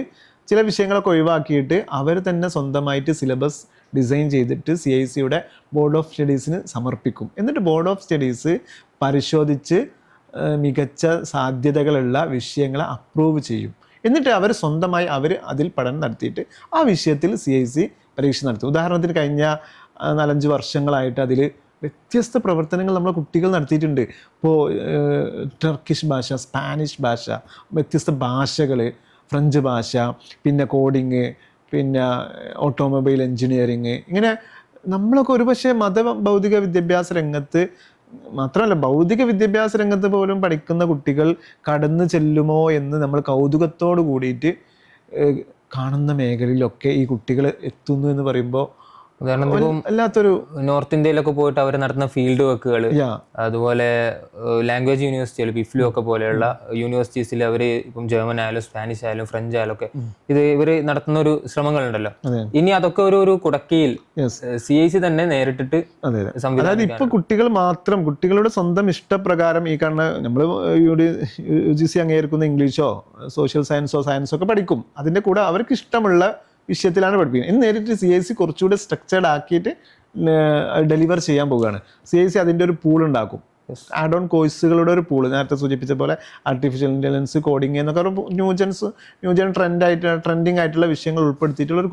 ചില വിഷയങ്ങളൊക്കെ ഒഴിവാക്കിയിട്ട് അവർ തന്നെ സ്വന്തമായിട്ട് സിലബസ് ഡിസൈൻ ചെയ്തിട്ട് CIC-യുടെ ബോർഡ് ഓഫ് സ്റ്റഡീസിന് സമർപ്പിക്കും. എന്നിട്ട് ബോർഡ് ഓഫ് സ്റ്റഡീസ് പരിശോധിച്ച് മികച്ച സാധ്യതകളുള്ള വിഷയങ്ങളെ അപ്രൂവ് ചെയ്യും. എന്നിട്ട് അവർ സ്വന്തമായി അതിൽ പഠനം നടത്തിയിട്ട് ആ വിഷയത്തിൽ CIC പരീക്ഷ നടത്തും. ഉദാഹരണത്തിന് കഴിഞ്ഞ 4-5 വർഷങ്ങളായിട്ട് അതിൽ വ്യത്യസ്ത പ്രവർത്തനങ്ങൾ നമ്മളെ കുട്ടികൾ നടത്തിയിട്ടുണ്ട്. ഇപ്പോൾ ടർക്കിഷ് ഭാഷ, സ്പാനിഷ് ഭാഷ, വ്യത്യസ്ത ഭാഷകൾ, ഫ്രഞ്ച് ഭാഷ, പിന്നെ കോഡിങ്, പിന്നെ ഓട്ടോമൊബൈൽ എൻജിനീയറിങ്, ഇങ്ങനെ നമ്മളൊക്കെ ഒരുപക്ഷെ ഭൗതിക വിദ്യാഭ്യാസ രംഗത്ത് മാത്രമല്ല, ഭൗതിക വിദ്യാഭ്യാസ രംഗത്ത് പോലും പഠിക്കുന്ന കുട്ടികൾ കടന്നു ചെല്ലുമോ എന്ന് നമ്മൾ കൗതുകത്തോട് കൂടിയിട്ട് കാണുന്ന മേഖലയിലൊക്കെ ഈ കുട്ടികൾ എത്തുന്നു എന്ന് പറയുമ്പോൾ, അല്ലാത്തൊരു നോർത്ത് ഇന്ത്യയിലൊക്കെ പോയിട്ട് അവർ നടത്തുന്ന ഫീൽഡ് വർക്കുകൾ, അതുപോലെ ലാംഗ്വേജ് യൂണിവേഴ്സിറ്റികൾ, പിഫ്ലു ഒക്കെ പോലെയുള്ള യൂണിവേഴ്സിറ്റീസിൽ അവർ ഇപ്പം ജർമ്മൻ ആയാലും സ്പാനിഷ് ആയാലും ഫ്രഞ്ച് ആയാലും ഒക്കെ ഇവർ നടത്തുന്ന ഒരു ശ്രമങ്ങളുണ്ടല്ലോ. ഇനി അതൊക്കെ ഒരു കുടക്കീയിൽ CIC തന്നെ നേരിട്ടിട്ട് അതായത് ഇപ്പൊ കുട്ടികൾ മാത്രം, കുട്ടികളുടെ സ്വന്തം ഇഷ്ടപ്രകാരം ഈ കാണുന്ന നമ്മൾ UGC അംഗീകരിക്കുന്ന ഇംഗ്ലീഷോ സോഷ്യൽ സയൻസോ ഒക്കെ പഠിക്കും. അതിന്റെ കൂടെ അവർക്ക് ഇഷ്ടമുള്ള വിഷയത്തിലാണ് പഠിപ്പിക്കുന്നത്. ഇന്ന് നേരിട്ട് CIC കുറച്ചുകൂടെ സ്ട്രക്ചേർഡ് ആക്കിയിട്ട് ഡെലിവർ ചെയ്യാൻ പോവുകയാണ്. CIC അതിൻ്റെ ഒരു പൂൾ ഉണ്ടാക്കും, ആഡ് ഓൺ കോഴ്സുകളുടെ ഒരു പൂള്. നേരത്തെ സൂചിപ്പിച്ച പോലെ ആർട്ടിഫിഷ്യൽ ഇൻ്റലിജൻസ്, കോഡിങ് എന്നൊക്കെ ഒരു ന്യൂജൻ ട്രെൻഡിങ് ആയിട്ടുള്ള വിഷയങ്ങൾ ഉൾപ്പെടുത്തിയിട്ടുള്ള ഒരു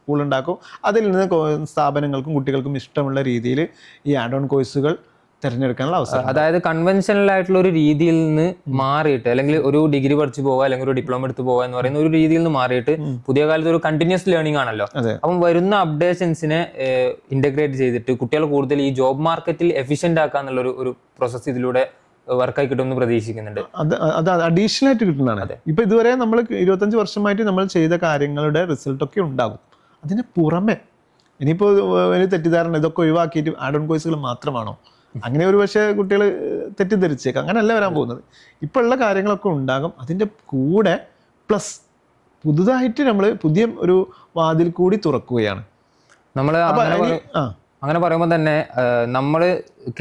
പൂൾ ഉണ്ടാക്കും. അതിൽ നിന്ന് സ്ഥാപനങ്ങൾക്കും കുട്ടികൾക്കും ഇഷ്ടമുള്ള രീതിയിൽ ഈ ആഡ് ഓൺ കോഴ്സുകൾ തിരഞ്ഞെടുക്കാനുള്ള അവസരം. അതായത് കൺവെൻഷനൽ ആയിട്ടുള്ള ഒരു രീതിയിൽ നിന്ന് മാറിയിട്ട്, അല്ലെങ്കിൽ ഒരു ഡിഗ്രി പഠിച്ചു പോവുക അല്ലെങ്കിൽ ഒരു ഡിപ്ലോമ എടുത്ത് പോവുക എന്ന് പറയുന്ന ഒരു രീതിയിൽ നിന്ന് മാറിയിട്ട് പുതിയ കാലത്ത് ഒരു കണ്ടിന്യൂസ് ലേണിംഗ് ആണല്ലോ. അപ്പം വരുന്ന അപ്ഡേഷൻസിനെ ഇന്റഗ്രേറ്റ് ചെയ്തിട്ട് കുട്ടികൾ കൂടുതൽ ഈ ജോബ് മാർക്കറ്റിൽ എഫിഷ്യന്റ് ആക്കാന്നുള്ള ഒരു പ്രോസസ് ഇതിലൂടെ വർക്കായി കിട്ടുമെന്ന് പ്രതീക്ഷിക്കുന്നുണ്ട്. അത് അഡീഷണൽ ആയിട്ട് കിട്ടുന്നതാണ്. ഇപ്പൊ ഇതുവരെ നമ്മൾ 25 വർഷമായിട്ട് നമ്മൾ ചെയ്ത കാര്യങ്ങളുടെ റിസൾട്ടൊക്കെ ഉണ്ടാകും. അതിന് പുറമെ ഇനിയിപ്പോൾ ഒരു തെറ്റിദ്ധാരണ ഇതൊക്കെ ഒഴിവാക്കിയിട്ട് ആഡ് ഓൺ കോഴ്സുകൾ മാത്രമാണോ, അങ്ങനെ ഒരു പക്ഷേ കുട്ടികൾ തെറ്റിദ്ധരിച്ചേക്കാം. അങ്ങനെയല്ല വരാൻ പോകുന്നത്. ഇപ്പോൾ ഉള്ള കാര്യങ്ങളൊക്കെ ഉണ്ടാകും. അതിൻ്റെ കൂടെ പ്ലസ് പുതുതായിട്ട് നമ്മൾ പുതിയ ഒരു വാതിൽ കൂടി തുറക്കുകയാണ് നമ്മൾ. അങ്ങനെ പറയുമ്പോൾ തന്നെ നമ്മൾ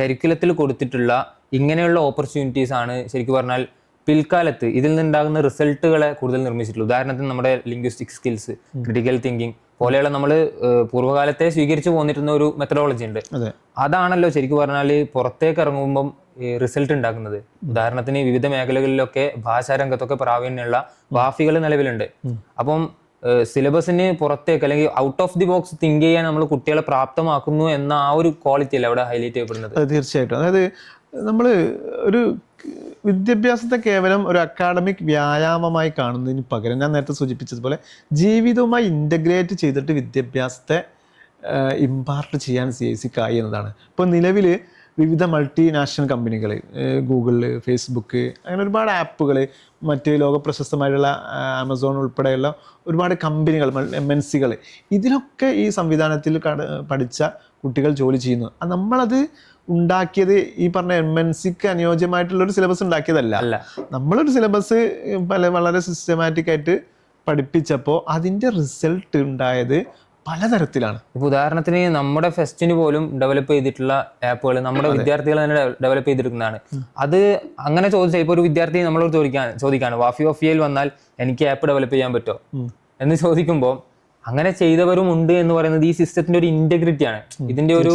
കരിക്കുലത്തിൽ കൊടുത്തിട്ടുള്ള ഇങ്ങനെയുള്ള ഓപ്പർച്യൂണിറ്റീസ് ആണ് ശരിക്കും പറഞ്ഞാൽ പിൽക്കാലത്ത് ഇതിൽ നിന്നുണ്ടാകുന്ന റിസൾട്ടുകളെ കൂടുതൽ നിർമ്മിച്ചിട്ടുള്ളൂ. ഉദാഹരണത്തിന് നമ്മുടെ ലിംഗ്വിസ്റ്റിക് സ്കിൽസ്, ക്രിട്ടിക്കൽ തിങ്കിങ് പോലെയുള്ള നമ്മൾ പൂർവ്വകാലത്തെ സ്വീകരിച്ചു പോന്നിരുന്ന ഒരു മെത്തഡോളജി ഉണ്ട്. അതാണല്ലോ ശരിക്കും പറഞ്ഞാൽ പുറത്തേക്ക് ഇറങ്ങുമ്പം റിസൾട്ട് ഉണ്ടാക്കുന്നത്. ഉദാഹരണത്തിന് വിവിധ മേഖലകളിലൊക്കെ ഭാഷാരംഗത്തൊക്കെ പ്രാവീണ്യമുള്ള വാഫികൾ നിലവിലുണ്ട്. അപ്പം സിലബസിന് പുറത്തേക്ക് അല്ലെങ്കിൽ out of the box think ചെയ്യാൻ നമ്മൾ കുട്ടികളെ പ്രാപ്തമാക്കുന്നു എന്ന ആ ഒരു ക്വാളിറ്റി അല്ല അവിടെ ഹൈലൈറ്റ് ചെയ്യപ്പെടുന്നത്. തീർച്ചയായിട്ടും. അതായത് നമ്മൾ ഒരു വിദ്യാഭ്യാസത്തെ കേവലം ഒരു അക്കാഡമിക് വ്യായാമമായി കാണുന്നതിന് പകരം ഞാൻ നേരത്തെ സൂചിപ്പിച്ചതുപോലെ ജീവിതവുമായി ഇൻ്റഗ്രേറ്റ് ചെയ്തിട്ട് വിദ്യാഭ്യാസത്തെ ഇമ്പാർട്ട് ചെയ്യാൻ CIC-ക്കായി എന്നതാണ്. ഇപ്പോൾ നിലവിൽ വിവിധ മൾട്ടിനാഷണൽ കമ്പനികൾ, ഗൂഗിള്, ഫേസ്ബുക്ക്, അങ്ങനെ ഒരുപാട് ആപ്പുകൾ, മറ്റ് ലോകപ്രശസ്തമായിട്ടുള്ള ആമസോൺ ഉൾപ്പെടെയുള്ള ഒരുപാട് കമ്പനികൾ, MNC-കൾ, ഇതിലൊക്കെ ഈ സംവിധാനത്തിൽ പഠിച്ച കുട്ടികൾ ജോലി ചെയ്യുന്നു. നമ്മളത് ഉണ്ടാക്കിയത് ഈ പറഞ്ഞ MNC-ക്ക് അനുയോജ്യമായിട്ടുള്ളൊരു സിലബസ് ഉണ്ടാക്കിയതല്ല. നമ്മളൊരു സിലബസ് വളരെ സിസ്റ്റമാറ്റിക് ആയിട്ട് പഠിപ്പിച്ചപ്പോൾ അതിൻ്റെ റിസൾട്ട് ഉണ്ടായത് പലതരത്തിലാണ്. ഇപ്പോൾ ഉദാഹരണത്തിന് നമ്മുടെ ഫെസ്റ്റിന് പോലും ഡെവലപ്പ് ചെയ്തിട്ടുള്ള ആപ്പുകൾ നമ്മുടെ വിദ്യാർത്ഥികൾ തന്നെ ഡെവലപ്പ് ചെയ്തെടുക്കുന്നതാണ്. അത് അങ്ങനെ ചോദിച്ചാൽ ഇപ്പോൾ ഒരു വിദ്യാർത്ഥി നമ്മളോട് ചോദിക്കാണ് വാഫി ഓഫിയയിൽ വന്നാൽ എനിക്ക് ആപ്പ് ഡെവലപ്പ് ചെയ്യാൻ പറ്റുമോ എന്ന് ചോദിക്കുമ്പോൾ അങ്ങനെ ചെയ്തവരും ഉണ്ട് എന്ന് പറയുന്നത് ഈ സിസ്റ്റത്തിന്റെ ഒരു ഇന്റഗ്രിറ്റി ആണ്. ഇതിന്റെ ഒരു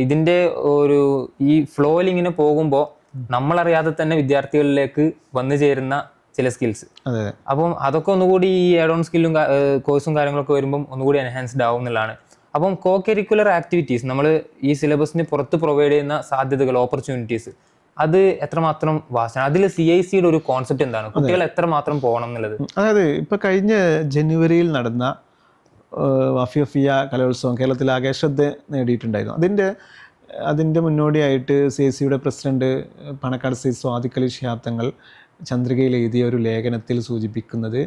ഇതിന്റെ ഒരു ഈ ഫ്ലോയിൽ ഇങ്ങനെ പോകുമ്പോൾ നമ്മളറിയാതെ തന്നെ വിദ്യാർത്ഥികളിലേക്ക് വന്നു ചേരുന്ന ചില സ്കിൽസ്. അപ്പം അതൊക്കെ ഒന്നുകൂടി ഈ ആഡ് ഓൺ സ്കില്ലും കോഴ്സും കാര്യങ്ങളൊക്കെ വരുമ്പം ഒന്നുകൂടി എൻഹാൻസ്ഡ് ആവും എന്നുള്ളതാണ്. അപ്പം കോ കരിക്കുലർ ആക്ടിവിറ്റീസ് നമ്മൾ ഈ സിലബസിന് പുറത്ത് പ്രൊവൈഡ് ചെയ്യുന്ന സാധ്യതകൾ, ഓപ്പർച്യൂണിറ്റീസ്, അത് എത്രമാത്രം വാസന, അതിൽ CIC-യുടെ ഒരു കോൺസെപ്റ്റ് എന്താണ്, കുട്ടികൾ എത്രമാത്രം പോകണം എന്നുള്ളത്. അതായത് ഇപ്പൊ കഴിഞ്ഞ ജനുവരിയിൽ നടന്ന വാഫി ഓഫിയ കലോത്സവം കേരളത്തിലാകെ ശ്രദ്ധ നേടിയിട്ടുണ്ടായിരുന്നു. അതിൻ്റെ മുന്നോടിയായിട്ട് CIC-യുടെ പ്രസിഡന്റ് പണക്കാട് ശ്രീ സ്വാദിഖ് അലി ശിഹാബ് തങ്ങൾ ചന്ദ്രികയിൽ എഴുതിയ ഒരു ലേഖനത്തിൽ സൂചിപ്പിക്കുന്നത്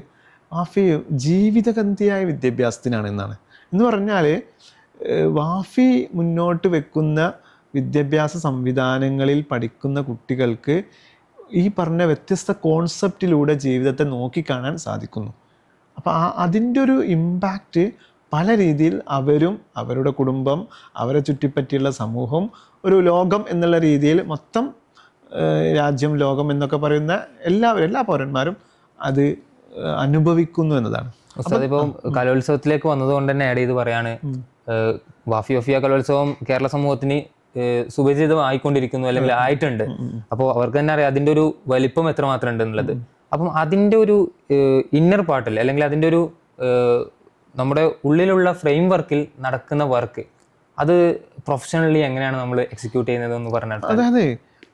വാഫി ജീവിതഗന്ധിയായ വിദ്യാഭ്യാസത്തിനാണ് എന്നാണ്. എന്ന് പറഞ്ഞാൽ വാഫി മുന്നോട്ട് വെക്കുന്ന വിദ്യാഭ്യാസ സംവിധാനങ്ങളിൽ പഠിക്കുന്ന കുട്ടികൾക്ക് ഈ പറഞ്ഞ വ്യത്യസ്ത കോൺസെപ്റ്റിലൂടെ ജീവിതത്തെ നോക്കിക്കാണാൻ സാധിക്കുന്നു. അപ്പോൾ അതിൻ്റെ ഒരു ഇമ്പാക്റ്റ് പല രീതിയിൽ അവരും അവരുടെ കുടുംബം, അവരെ ചുറ്റിപ്പറ്റിയുള്ള സമൂഹം, ഒരു ലോകം എന്നുള്ള രീതിയിൽ മൊത്തം രാജ്യം, ലോകം എന്നൊക്കെ പറയുന്ന എല്ലാ പൗരന്മാരും അത് അനുഭവിക്കുന്നു എന്നതാണ്. അതിപ്പോൾ കലോത്സവത്തിലേക്ക് വന്നതുകൊണ്ട് തന്നെ ആഡ് ചെയ്ത് പറയാണ്, വാഫി ഓഫിയ കലോത്സവം കേരള സമൂഹത്തിന് സുപരിചിതമായിക്കൊണ്ടിരിക്കുന്നു, അല്ലെങ്കിൽ ആയിട്ടുണ്ട്. അപ്പോൾ അവർക്ക് തന്നെ അറിയാം അതിൻ്റെ ഒരു വലിപ്പം എത്രമാത്രം ഉണ്ട് എന്നുള്ളത്. അപ്പം അതിൻ്റെ ഒരു ഇന്നർ പാർട്ടിൽ അല്ലെങ്കിൽ അതിൻ്റെ ഒരു നമ്മുടെ ഉള്ളിലുള്ള ഫ്രെയിം വർക്കിൽ നടക്കുന്ന വർക്ക് അത് പ്രൊഫഷണലി എങ്ങനെയാണ് നമ്മൾ എക്സിക്യൂട്ട് ചെയ്യുന്നതെന്ന് പറഞ്ഞാൽ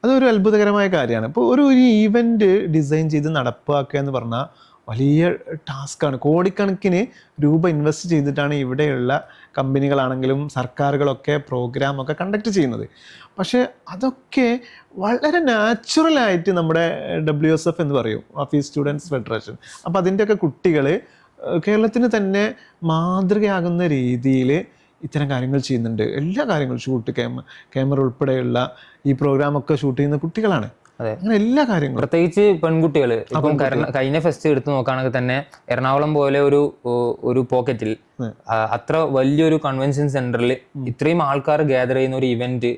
അതൊരു അത്ഭുതകരമായ കാര്യമാണ്. ഇപ്പോൾ ഒരു ഈവൻറ്റ് ഡിസൈൻ ചെയ്ത് നടപ്പാക്കുക എന്ന് പറഞ്ഞാൽ വലിയ ടാസ്ക്കാണ്. കോടിക്കണക്കിന് രൂപ ഇൻവെസ്റ്റ് ചെയ്തിട്ടാണ് ഇവിടെയുള്ള കമ്പനികളാണെങ്കിലും സർക്കാരുകളൊക്കെ പ്രോഗ്രാമൊക്കെ കണ്ടക്ട് ചെയ്യുന്നത്. പക്ഷേ അതൊക്കെ വളരെ നാച്ചുറലായിട്ട് നമ്മുടെ WSF എന്ന് പറയും, വാഫി സ്റ്റുഡൻസ് ഫെഡറേഷൻ. അപ്പോൾ അതിൻ്റെയൊക്കെ കുട്ടികൾ കേരളത്തിന് തന്നെ മാതൃകയാകുന്ന രീതിയിൽ ഇത്തരം കാര്യങ്ങൾ ചെയ്യുന്നുണ്ട്. എല്ലാ കാര്യങ്ങളും ഷൂട്ട്, ക്യാമറ ഉൾപ്പെടെയുള്ള ഈ പ്രോഗ്രാമൊക്കെ ഷൂട്ട് ചെയ്യുന്ന കുട്ടികളാണ്. അങ്ങനെ എല്ലാ കാര്യങ്ങളും, പ്രത്യേകിച്ച് പെൺകുട്ടികൾ. ഇപ്പം കഴിഞ്ഞ ഫെസ്റ്റ് എടുത്ത് നോക്കുകയാണെങ്കിൽ തന്നെ എറണാകുളം പോലെ ഒരു പോക്കറ്റിൽ അത്ര വലിയൊരു കൺവെൻഷൻ സെന്ററിൽ ഇത്രയും ആൾക്കാർ ഗ്യാദർ ചെയ്യുന്ന ഒരു ഇവന്റ്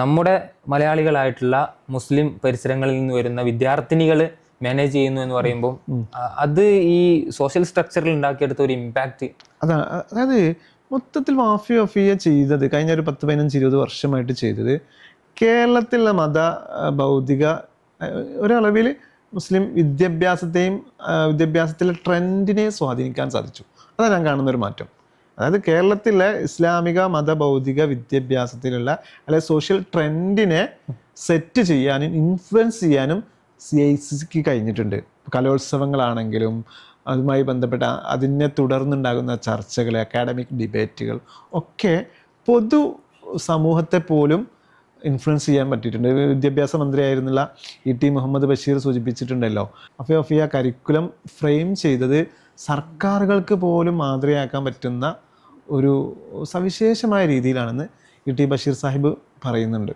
നമ്മുടെ മലയാളികളായിട്ടുള്ള മുസ്ലിം പരിസരങ്ങളിൽ നിന്ന് വരുന്ന വിദ്യാർത്ഥിനികൾ മാനേജ് ചെയ്യുന്നു എന്ന് പറയുമ്പോൾ അത് ഈ സോഷ്യൽ സ്ട്രക്ചറിൽ ഉണ്ടാക്കിയെടുത്ത ഒരു ഇമ്പാക്റ്റ് അതാണ്. അതായത് മൊത്തത്തിൽ വാഫി ഓഫിയ ചെയ്തത് കഴിഞ്ഞ ഒരു 10-15-20 വർഷമായിട്ട് ചെയ്തത് കേരളത്തിലുള്ള ഭൗതിക ഒരളവിൽ മുസ്ലിം വിദ്യാഭ്യാസത്തെയും വിദ്യാഭ്യാസത്തിലെ ട്രെൻഡിനെ സ്വാധീനിക്കാൻ സാധിച്ചു. അതാണ് ഞാൻ കാണുന്നൊരു മാറ്റം. അതായത് കേരളത്തിലെ ഇസ്ലാമിക മതഭൗതിക വിദ്യാഭ്യാസത്തിലുള്ള അല്ലെങ്കിൽ സോഷ്യൽ ട്രെൻഡിനെ സെറ്റ് ചെയ്യാനും ഇൻഫ്ലുവൻസ് ചെയ്യാനും CICക്ക് കഴിഞ്ഞിട്ടുണ്ട്. കലോത്സവങ്ങളാണെങ്കിലും അതുമായി ബന്ധപ്പെട്ട അതിനെ തുടർന്നുണ്ടാകുന്ന ചർച്ചകൾ, അക്കാഡമിക് ഡിബേറ്റുകൾ ഒക്കെ പൊതു സമൂഹത്തെ പോലും ഇൻഫ്ലുവൻസ് ചെയ്യാൻ പറ്റിയിട്ടുണ്ട്. വിദ്യാഭ്യാസ മന്ത്രിയായിരുന്നുള്ള ET മുഹമ്മദ് ബഷീർ സൂചിപ്പിച്ചിട്ടുണ്ടല്ലോ, വഫിയ കരിക്കുലം ഫ്രെയിം ചെയ്തത് സർക്കാരുകൾക്ക് പോലും മാതൃകയാക്കാൻ പറ്റുന്ന ഒരു സവിശേഷമായ രീതിയിലാണെന്ന് ET ബഷീർ സാഹിബ് പറയുന്നുണ്ട്.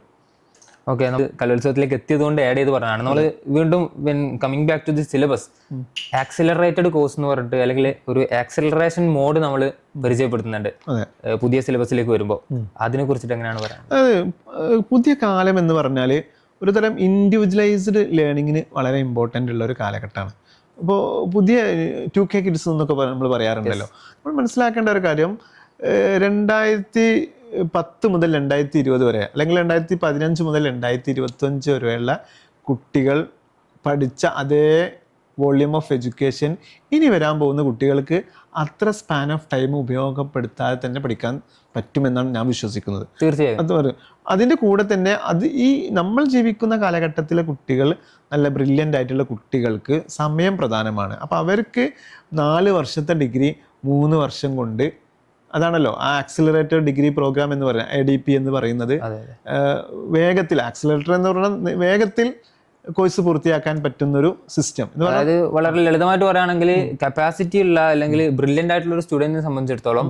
ഓക്കെ, നമ്മൾ കലോത്സവത്തിലേക്ക് എത്തിയതുകൊണ്ട് ആഡ് ചെയ്ത് പറഞ്ഞതാണ്. നമ്മൾ വീണ്ടും coming back to the syllabus, accelerated course എന്ന് പറഞ്ഞിട്ട് അല്ലെങ്കിൽ ഒരു ആക്സിലറേഷൻ മോഡ് നമ്മൾ പരിചയപ്പെടുത്തുന്നുണ്ട് പുതിയ സിലബസിലേക്ക് വരുമ്പോൾ. അതിനെ കുറിച്ചിട്ട് എങ്ങനെയാണ് പറയുന്നത്? അത് പുതിയ കാലം എന്ന് പറഞ്ഞാൽ ഒരു തരം ഇൻഡിവിജ്വലൈസ്ഡ് ലേണിങ്ങിന് വളരെ ഇമ്പോർട്ടൻ്റ് ഉള്ള ഒരു കാലഘട്ടമാണ്. ഇപ്പോൾ പുതിയ 2K കിഡ്സ് എന്നൊക്കെ നമ്മൾ പറയാറുണ്ടല്ലോ. നമ്മൾ മനസ്സിലാക്കേണ്ട ഒരു കാര്യം, 2010 മുതൽ 2020 വരെ അല്ലെങ്കിൽ 2015 മുതൽ 2025 വരെയുള്ള കുട്ടികൾ പഠിച്ച അതേ വോള്യൂം ഓഫ് എഡ്യൂക്കേഷൻ ഇനി വരാൻ പോകുന്ന കുട്ടികൾക്ക് അത്ര സ്പാൻ ഓഫ് ടൈം ഉപയോഗപ്പെടുത്താതെ തന്നെ പഠിക്കാൻ പറ്റുമെന്നാണ് ഞാൻ വിശ്വസിക്കുന്നത്. തീർച്ചയായും അത് അതിൻ്റെ കൂടെ തന്നെ ഈ നമ്മൾ ജീവിക്കുന്ന കാലഘട്ടത്തിലെ കുട്ടികൾ, നല്ല ബ്രില്യൻ്റ് ആയിട്ടുള്ള കുട്ടികൾക്ക് സമയം പ്രധാനമാണ്. അപ്പോൾ അവർക്ക് 4 വർഷത്തെ ഡിഗ്രി 3 വർഷം കൊണ്ട്, അതാണല്ലോ ആ ആക്സിലറേറ്റഡ് ഡിഗ്രി പ്രോഗ്രാം എന്ന് പറയുന്നത്, ADP എന്ന് പറയുന്നത്, വേഗത്തിൽ ആക്സിലറേറ്റർ എന്ന് പറഞ്ഞാൽ വേഗത്തിൽ കോഴ്സ് പൂർത്തിയാക്കാൻ പറ്റുന്നൊരു സിസ്റ്റം. അതായത് വളരെ ലളിതമായിട്ട് പറയുകയാണെങ്കിൽ കപ്പാസിറ്റി ഉള്ള അല്ലെങ്കിൽ ബ്രില്യൻ്റ് ആയിട്ടുള്ള ഒരു സ്റ്റുഡൻറ്റിനെ സംബന്ധിച്ചിടത്തോളം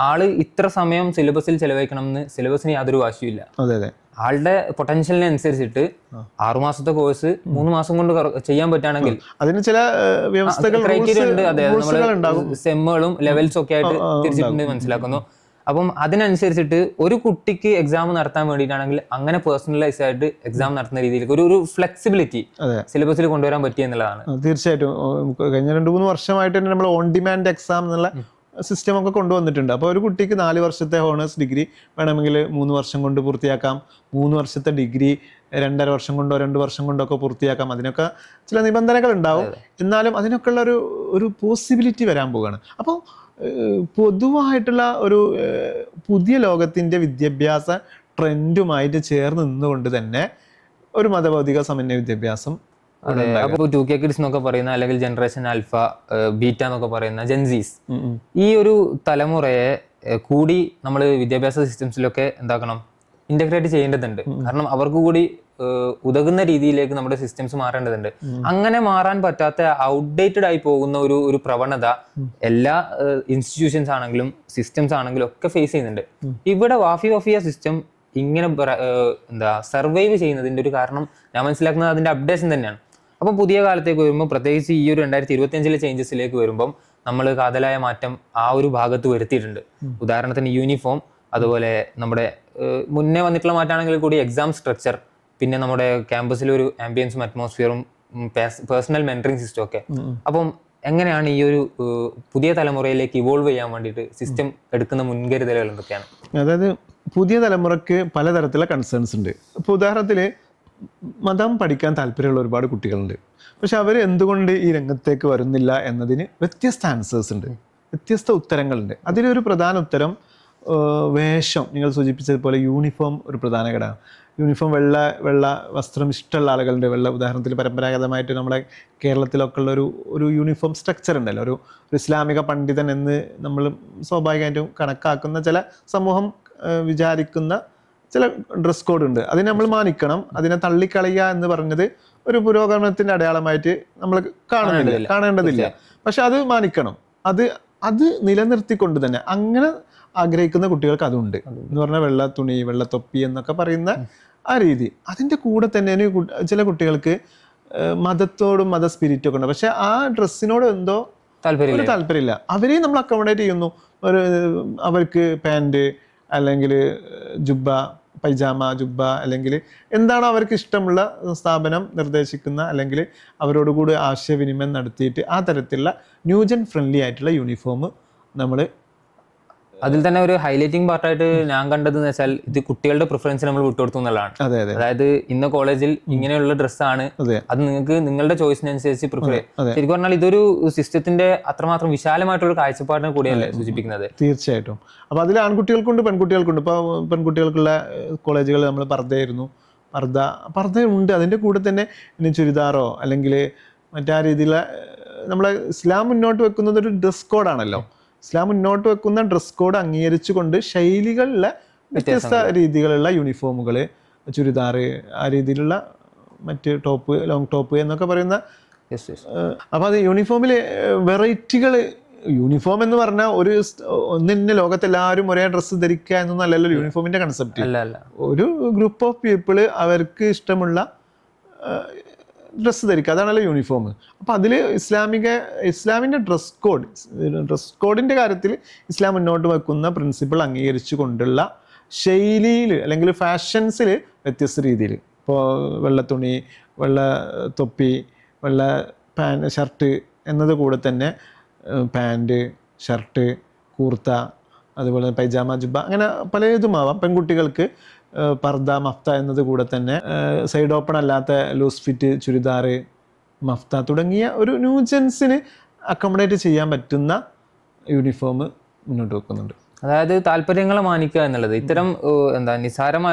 ആള് ഇത്ര സമയം സിലബസിൽ ചെലവഴിക്കണം എന്ന് സിലബസിന് യാതൊരു വാശിയില്ല. അതെ അതെ, ആളുടെ പൊട്ടൻഷ്യലിനനുസരിച്ചിട്ട് 6 മാസത്തെ കോഴ്സ് 3 മാസം കൊണ്ട് ചെയ്യാൻ പറ്റുകയാണെങ്കിൽ അതിന് ചില വ്യവസ്ഥകൾ, ക്രൈറ്റീരിയ ഉണ്ട്. അതായത് സെമ്മുകളും ലെവൽസും ഒക്കെ ആയിട്ട് തിരിച്ചിട്ടുണ്ട് മനസ്സിലാക്കുന്നു. അപ്പം അതിനനുസരിച്ചിട്ട് ഒരു കുട്ടിക്ക് എക്സാം നടത്താൻ വേണ്ടിയിട്ടാണെങ്കിൽ അങ്ങനെ പേഴ്സണലൈസ് ആയിട്ട് എക്സാം നടത്തുന്ന രീതിയിലേക്ക് ഒരു ഫ്ലെക്സിബിലിറ്റി സിലബസിൽ കൊണ്ടുവരാൻ പറ്റി എന്നുള്ളതാണ്. തീർച്ചയായിട്ടും കഴിഞ്ഞ 2-3 വർഷമായിട്ട് തന്നെ നമ്മൾ ഓൺ ഡിമാൻഡ് എക്സാം എന്നുള്ള സിസ്റ്റം ഒക്കെ കൊണ്ടുവന്നിട്ടുണ്ട്. അപ്പോൾ ഒരു കുട്ടിക്ക് 4 വർഷത്തെ ഹോണേഴ്സ് ഡിഗ്രി വേണമെങ്കിൽ 3 വർഷം കൊണ്ട് പൂർത്തിയാക്കാം. 3 വർഷത്തെ ഡിഗ്രി 2.5 വർഷം കൊണ്ടോ 2 വർഷം കൊണ്ടോ ഒക്കെ പൂർത്തിയാക്കാം. അതിനൊക്കെ ചില നിബന്ധനകൾ ഉണ്ടാവും. എന്നാലും അതിനൊക്കെ ഉള്ള ഒരു പോസിബിലിറ്റി വരാൻ പോവുകയാണ്. അപ്പോൾ പൊതുവായിട്ടുള്ള ഒരു പുതിയ ലോകത്തിൻ്റെ വിദ്യാഭ്യാസ ട്രെൻഡുമായിട്ട് ചേർന്ന് നിന്നുകൊണ്ട് തന്നെ ഒരു മതഭൗതിക സമന്വയ വിദ്യാഭ്യാസം, അപ്പോൾ 2K കിഡ്സ് എന്നൊക്കെ പറയുന്ന അല്ലെങ്കിൽ ജനറേഷൻ ആൽഫ, ബീറ്റ എന്നൊക്കെ പറയുന്ന ജെൻസീസ്, ഈ ഒരു തലമുറയെ കൂടി നമ്മൾ വിദ്യാഭ്യാസ സിസ്റ്റംസിലൊക്കെ എന്താക്കണം, ഇന്റഗ്രേറ്റ് ചെയ്യേണ്ടതുണ്ട്. കാരണം അവർക്ക് കൂടി ഉതകുന്ന രീതിയിലേക്ക് നമ്മുടെ സിസ്റ്റംസ് മാറേണ്ടതുണ്ട്. അങ്ങനെ മാറാൻ പറ്റാത്ത ഔട്ട്ഡേറ്റഡ് ആയി പോകുന്ന ഒരു പ്രവണത എല്ലാ ഇൻസ്റ്റിറ്റ്യൂഷൻസ് ആണെങ്കിലും സിസ്റ്റംസ് ആണെങ്കിലും ഒക്കെ ഫേസ് ചെയ്യുന്നുണ്ട്. ഇവിടെ വഫിയ സിസ്റ്റം ഇങ്ങനെ സർവൈവ് ചെയ്യുന്നതിന്റെ ഒരു കാരണം ഞാൻ മനസ്സിലാക്കുന്നത് അതിന്റെ അപ്ഡേഷൻ തന്നെയാണ്. അപ്പം പുതിയ കാലത്തേക്ക് വരുമ്പോൾ, പ്രത്യേകിച്ച് ഈ ഒരു 2025 ചേഞ്ചസിലേക്ക് വരുമ്പം നമ്മൾ കാതലായ മാറ്റം ആ ഒരു ഭാഗത്ത് വരുത്തിയിട്ടുണ്ട്. ഉദാഹരണത്തിന് യൂണിഫോം, അതുപോലെ നമ്മുടെ മുന്നേ വന്നിട്ടുള്ള മാറ്റമാണെങ്കിൽ കൂടി എക്സാം സ്ട്രക്ചർ, പിന്നെ നമ്മുടെ ക്യാമ്പസിലൊരു ആംബിയൻസും അറ്റ്മോസ്ഫിയറും പേഴ്സണൽ മെന്ററിങ് സിസ്റ്റം ഒക്കെ. അപ്പം എങ്ങനെയാണ് ഈ ഒരു പുതിയ തലമുറയിലേക്ക് ഇവോൾവ് ചെയ്യാൻ വേണ്ടിയിട്ട് സിസ്റ്റം എടുക്കുന്ന മുൻകരുതലുകൾ എന്തൊക്കെയാണ്? അതായത് പുതിയ തലമുറയ്ക്ക് പലതരത്തിലുള്ള കൺസേൺസ് ഉണ്ട്. ഇപ്പോൾ ഉദാഹരണത്തിൽ മതം പഠിക്കാൻ താല്പര്യമുള്ള ഒരുപാട് കുട്ടികളുണ്ട്. പക്ഷെ അവർ എന്തുകൊണ്ട് ഈ രംഗത്തേക്ക് വരുന്നില്ല എന്നതിന് വ്യത്യസ്ത ആൻസേഴ്സ് ഉണ്ട്, വ്യത്യസ്ത ഉത്തരങ്ങളുണ്ട്. അതിലൊരു പ്രധാന ഉത്തരം വേഷം, നിങ്ങൾ സൂചിപ്പിച്ചതുപോലെ യൂണിഫോം ഒരു പ്രധാന ഘടകമാണ്. യൂണിഫോം വെള്ള വസ്ത്രം ഇഷ്ടമുള്ള ആളുകളുണ്ട്. ഉദാഹരണത്തിൽ പരമ്പരാഗതമായിട്ട് നമ്മുടെ കേരളത്തിലൊക്കെ ഉള്ള ഒരു യൂണിഫോം സ്ട്രക്ചർ ഉണ്ടല്ലോ, ഒരു ഇസ്ലാമിക പണ്ഡിതൻ എന്ന് നമ്മൾ സ്വാഭാവികമായിട്ടും കണക്കാക്കുന്ന ചില സമൂഹം വിചാരിക്കുന്ന ചില ഡ്രസ് കോഡ് ഉണ്ട്. അതിനെ നമ്മൾ മാനിക്കണം. അതിനെ തള്ളിക്കളയുക എന്ന് പറഞ്ഞത് ഒരു പുരോഗമനത്തിന്റെ അടയാളമായിട്ട് നമ്മൾ കാണേണ്ടതില്ല. പക്ഷെ അത് മാനിക്കണം. അത് നിലനിർത്തിക്കൊണ്ട് തന്നെ അങ്ങനെ ആഗ്രഹിക്കുന്ന കുട്ടികൾക്ക് അതുണ്ട് എന്ന് പറഞ്ഞാൽ വെള്ള തുണി, വെള്ള തൊപ്പി എന്നൊക്കെ പറയുന്ന ആ രീതി. അതിൻ്റെ കൂടെ തന്നെ ചില കുട്ടികൾക്ക് മതത്തോടും മത സ്പിരിറ്റും ഒക്കെ ഉണ്ട്. പക്ഷെ ആ ഡ്രസ്സിനോട് എന്തോ താല്പര്യമില്ല. അവരെയും നമ്മൾ അക്കോമഡേറ്റ് ചെയ്യുന്നു. അവർക്ക് പാൻറ് അല്ലെങ്കിൽ ജുബ്ബ, പൈജാമ, ജുബ്ബ, അല്ലെങ്കിൽ എന്താണോ അവർക്ക് ഇഷ്ടമുള്ള സ്ഥാപനം നിർദ്ദേശിക്കുന്ന അല്ലെങ്കിൽ അവരോടുകൂടി ആശയവിനിമയം നടത്തിയിട്ട് ആ തരത്തിലുള്ള ന്യൂജൻ ഫ്രണ്ട്ലി ആയിട്ടുള്ള യൂണിഫോം നമ്മൾ അതിൽ തന്നെ ഒരു ഹൈലൈറ്റിംഗ് പാർട്ടായിട്ട് ഞാൻ കണ്ടതെന്ന് വെച്ചാൽ ഇത് കുട്ടികളുടെ പ്രിഫറൻസ് നമ്മൾ വിട്ടുകൊടുത്തു എന്നുള്ളതാണ്. അതെ അതെ അതായത് ഇന്ന കോളേജിൽ ഇങ്ങനെയുള്ള ഡ്രസ്സാണ്, അതെ അത് നിങ്ങൾക്ക് നിങ്ങളുടെ ചോയ്സിനനുസരിച്ച് പ്രിഫർ ചെയ്യാം. ശരിക്കും പറഞ്ഞാൽ ഇതൊരു സിസ്റ്റത്തിന്റെ അത്രമാത്രം വിശാലമായിട്ടുള്ള കാഴ്ചപ്പാടിനെ കൂടിയല്ലേ സൂചിപ്പിക്കുന്നത്. തീർച്ചയായിട്ടും. അപ്പോൾ അതിൽ ആൺകുട്ടികൾക്കുണ്ട് പെൺകുട്ടികൾക്കുണ്ട്. ഇപ്പോൾ പെൺകുട്ടികൾക്കുള്ള കോളേജുകൾ നമ്മൾ പർദ്ദയായിരുന്നു, പർദ്ദയുണ്ട്. അതിൻ്റെ കൂടെ തന്നെ ഇനി ചുരിദാറോ അല്ലെങ്കിൽ മറ്റാ രീതിയിലുള്ള നമ്മളെ ഇസ്ലാം മുന്നോട്ട് വെക്കുന്നത് ഒരു ഡ്രസ് കോഡാണല്ലോ. ഇസ്ലാം മുന്നോട്ട് വെക്കുന്ന ഡ്രസ് കോഡ് അംഗീകരിച്ചുകൊണ്ട് ശൈലികളിലെ വ്യത്യസ്ത രീതികളുള്ള യൂണിഫോമുകൾ, ചുരിദാർ, ആ രീതിയിലുള്ള മറ്റ് ടോപ്പ്, ലോങ് ടോപ്പ് എന്നൊക്കെ പറയുന്ന. അപ്പോൾ അത് യൂണിഫോമിൽ വെറൈറ്റികൾ. യൂണിഫോം എന്ന് പറഞ്ഞാൽ ഒന്നിന്നെ ലോകത്തെല്ലാവരും ഒരേ ഡ്രസ്സ് ധരിക്കുക എന്നൊന്നല്ലല്ലോ യൂണിഫോമിന്റെ കൺസെപ്റ്റ്. ഒരു ഗ്രൂപ്പ് ഓഫ് പീപ്പിൾ അവർക്ക് ഇഷ്ടമുള്ള ഡ്രസ്സ് ധരിക്കുക, അതാണല്ലോ യൂണിഫോം. അപ്പോൾ അതിൽ ഇസ്ലാമിൻ്റെ ഡ്രസ് കോഡിൻ്റെ കാര്യത്തിൽ ഇസ്ലാം മുന്നോട്ട് വെക്കുന്ന പ്രിൻസിപ്പിൾ അംഗീകരിച്ചു കൊണ്ടുള്ള ശൈലിയിൽ അല്ലെങ്കിൽ ഫാഷൻസിൽ വ്യത്യസ്ത രീതിയിൽ. ഇപ്പോൾ വെള്ളത്തുണി, വെള്ള തൊപ്പി, വെള്ള ഷർട്ട് എന്നത് കൂടെ തന്നെ പാൻറ്, ഷർട്ട്, കൂർത്ത, അതുപോലെ പൈജാമ, ജുബ്ബ, അങ്ങനെ പലതുമാവാം. പെൺകുട്ടികൾക്ക് പർദ്ദ, മഫ്ത എന്നത് കൂടെ തന്നെ സൈഡ് ഓപ്പൺ അല്ലാത്ത ലൂസ് ഫിറ്റ് ചുരിദാർ, മഫ്ത തുടങ്ങിയ ഒരു ന്യൂജൻസിന് അക്കോമഡേറ്റ് ചെയ്യാൻ പറ്റുന്ന യൂണിഫോം മുന്നോട്ട് വെക്കുന്നുണ്ട്. അതായത് താല്പര്യങ്ങളെ മാനിക്കുക എന്നുള്ളത് ഇത്തരം നിസ്സാരം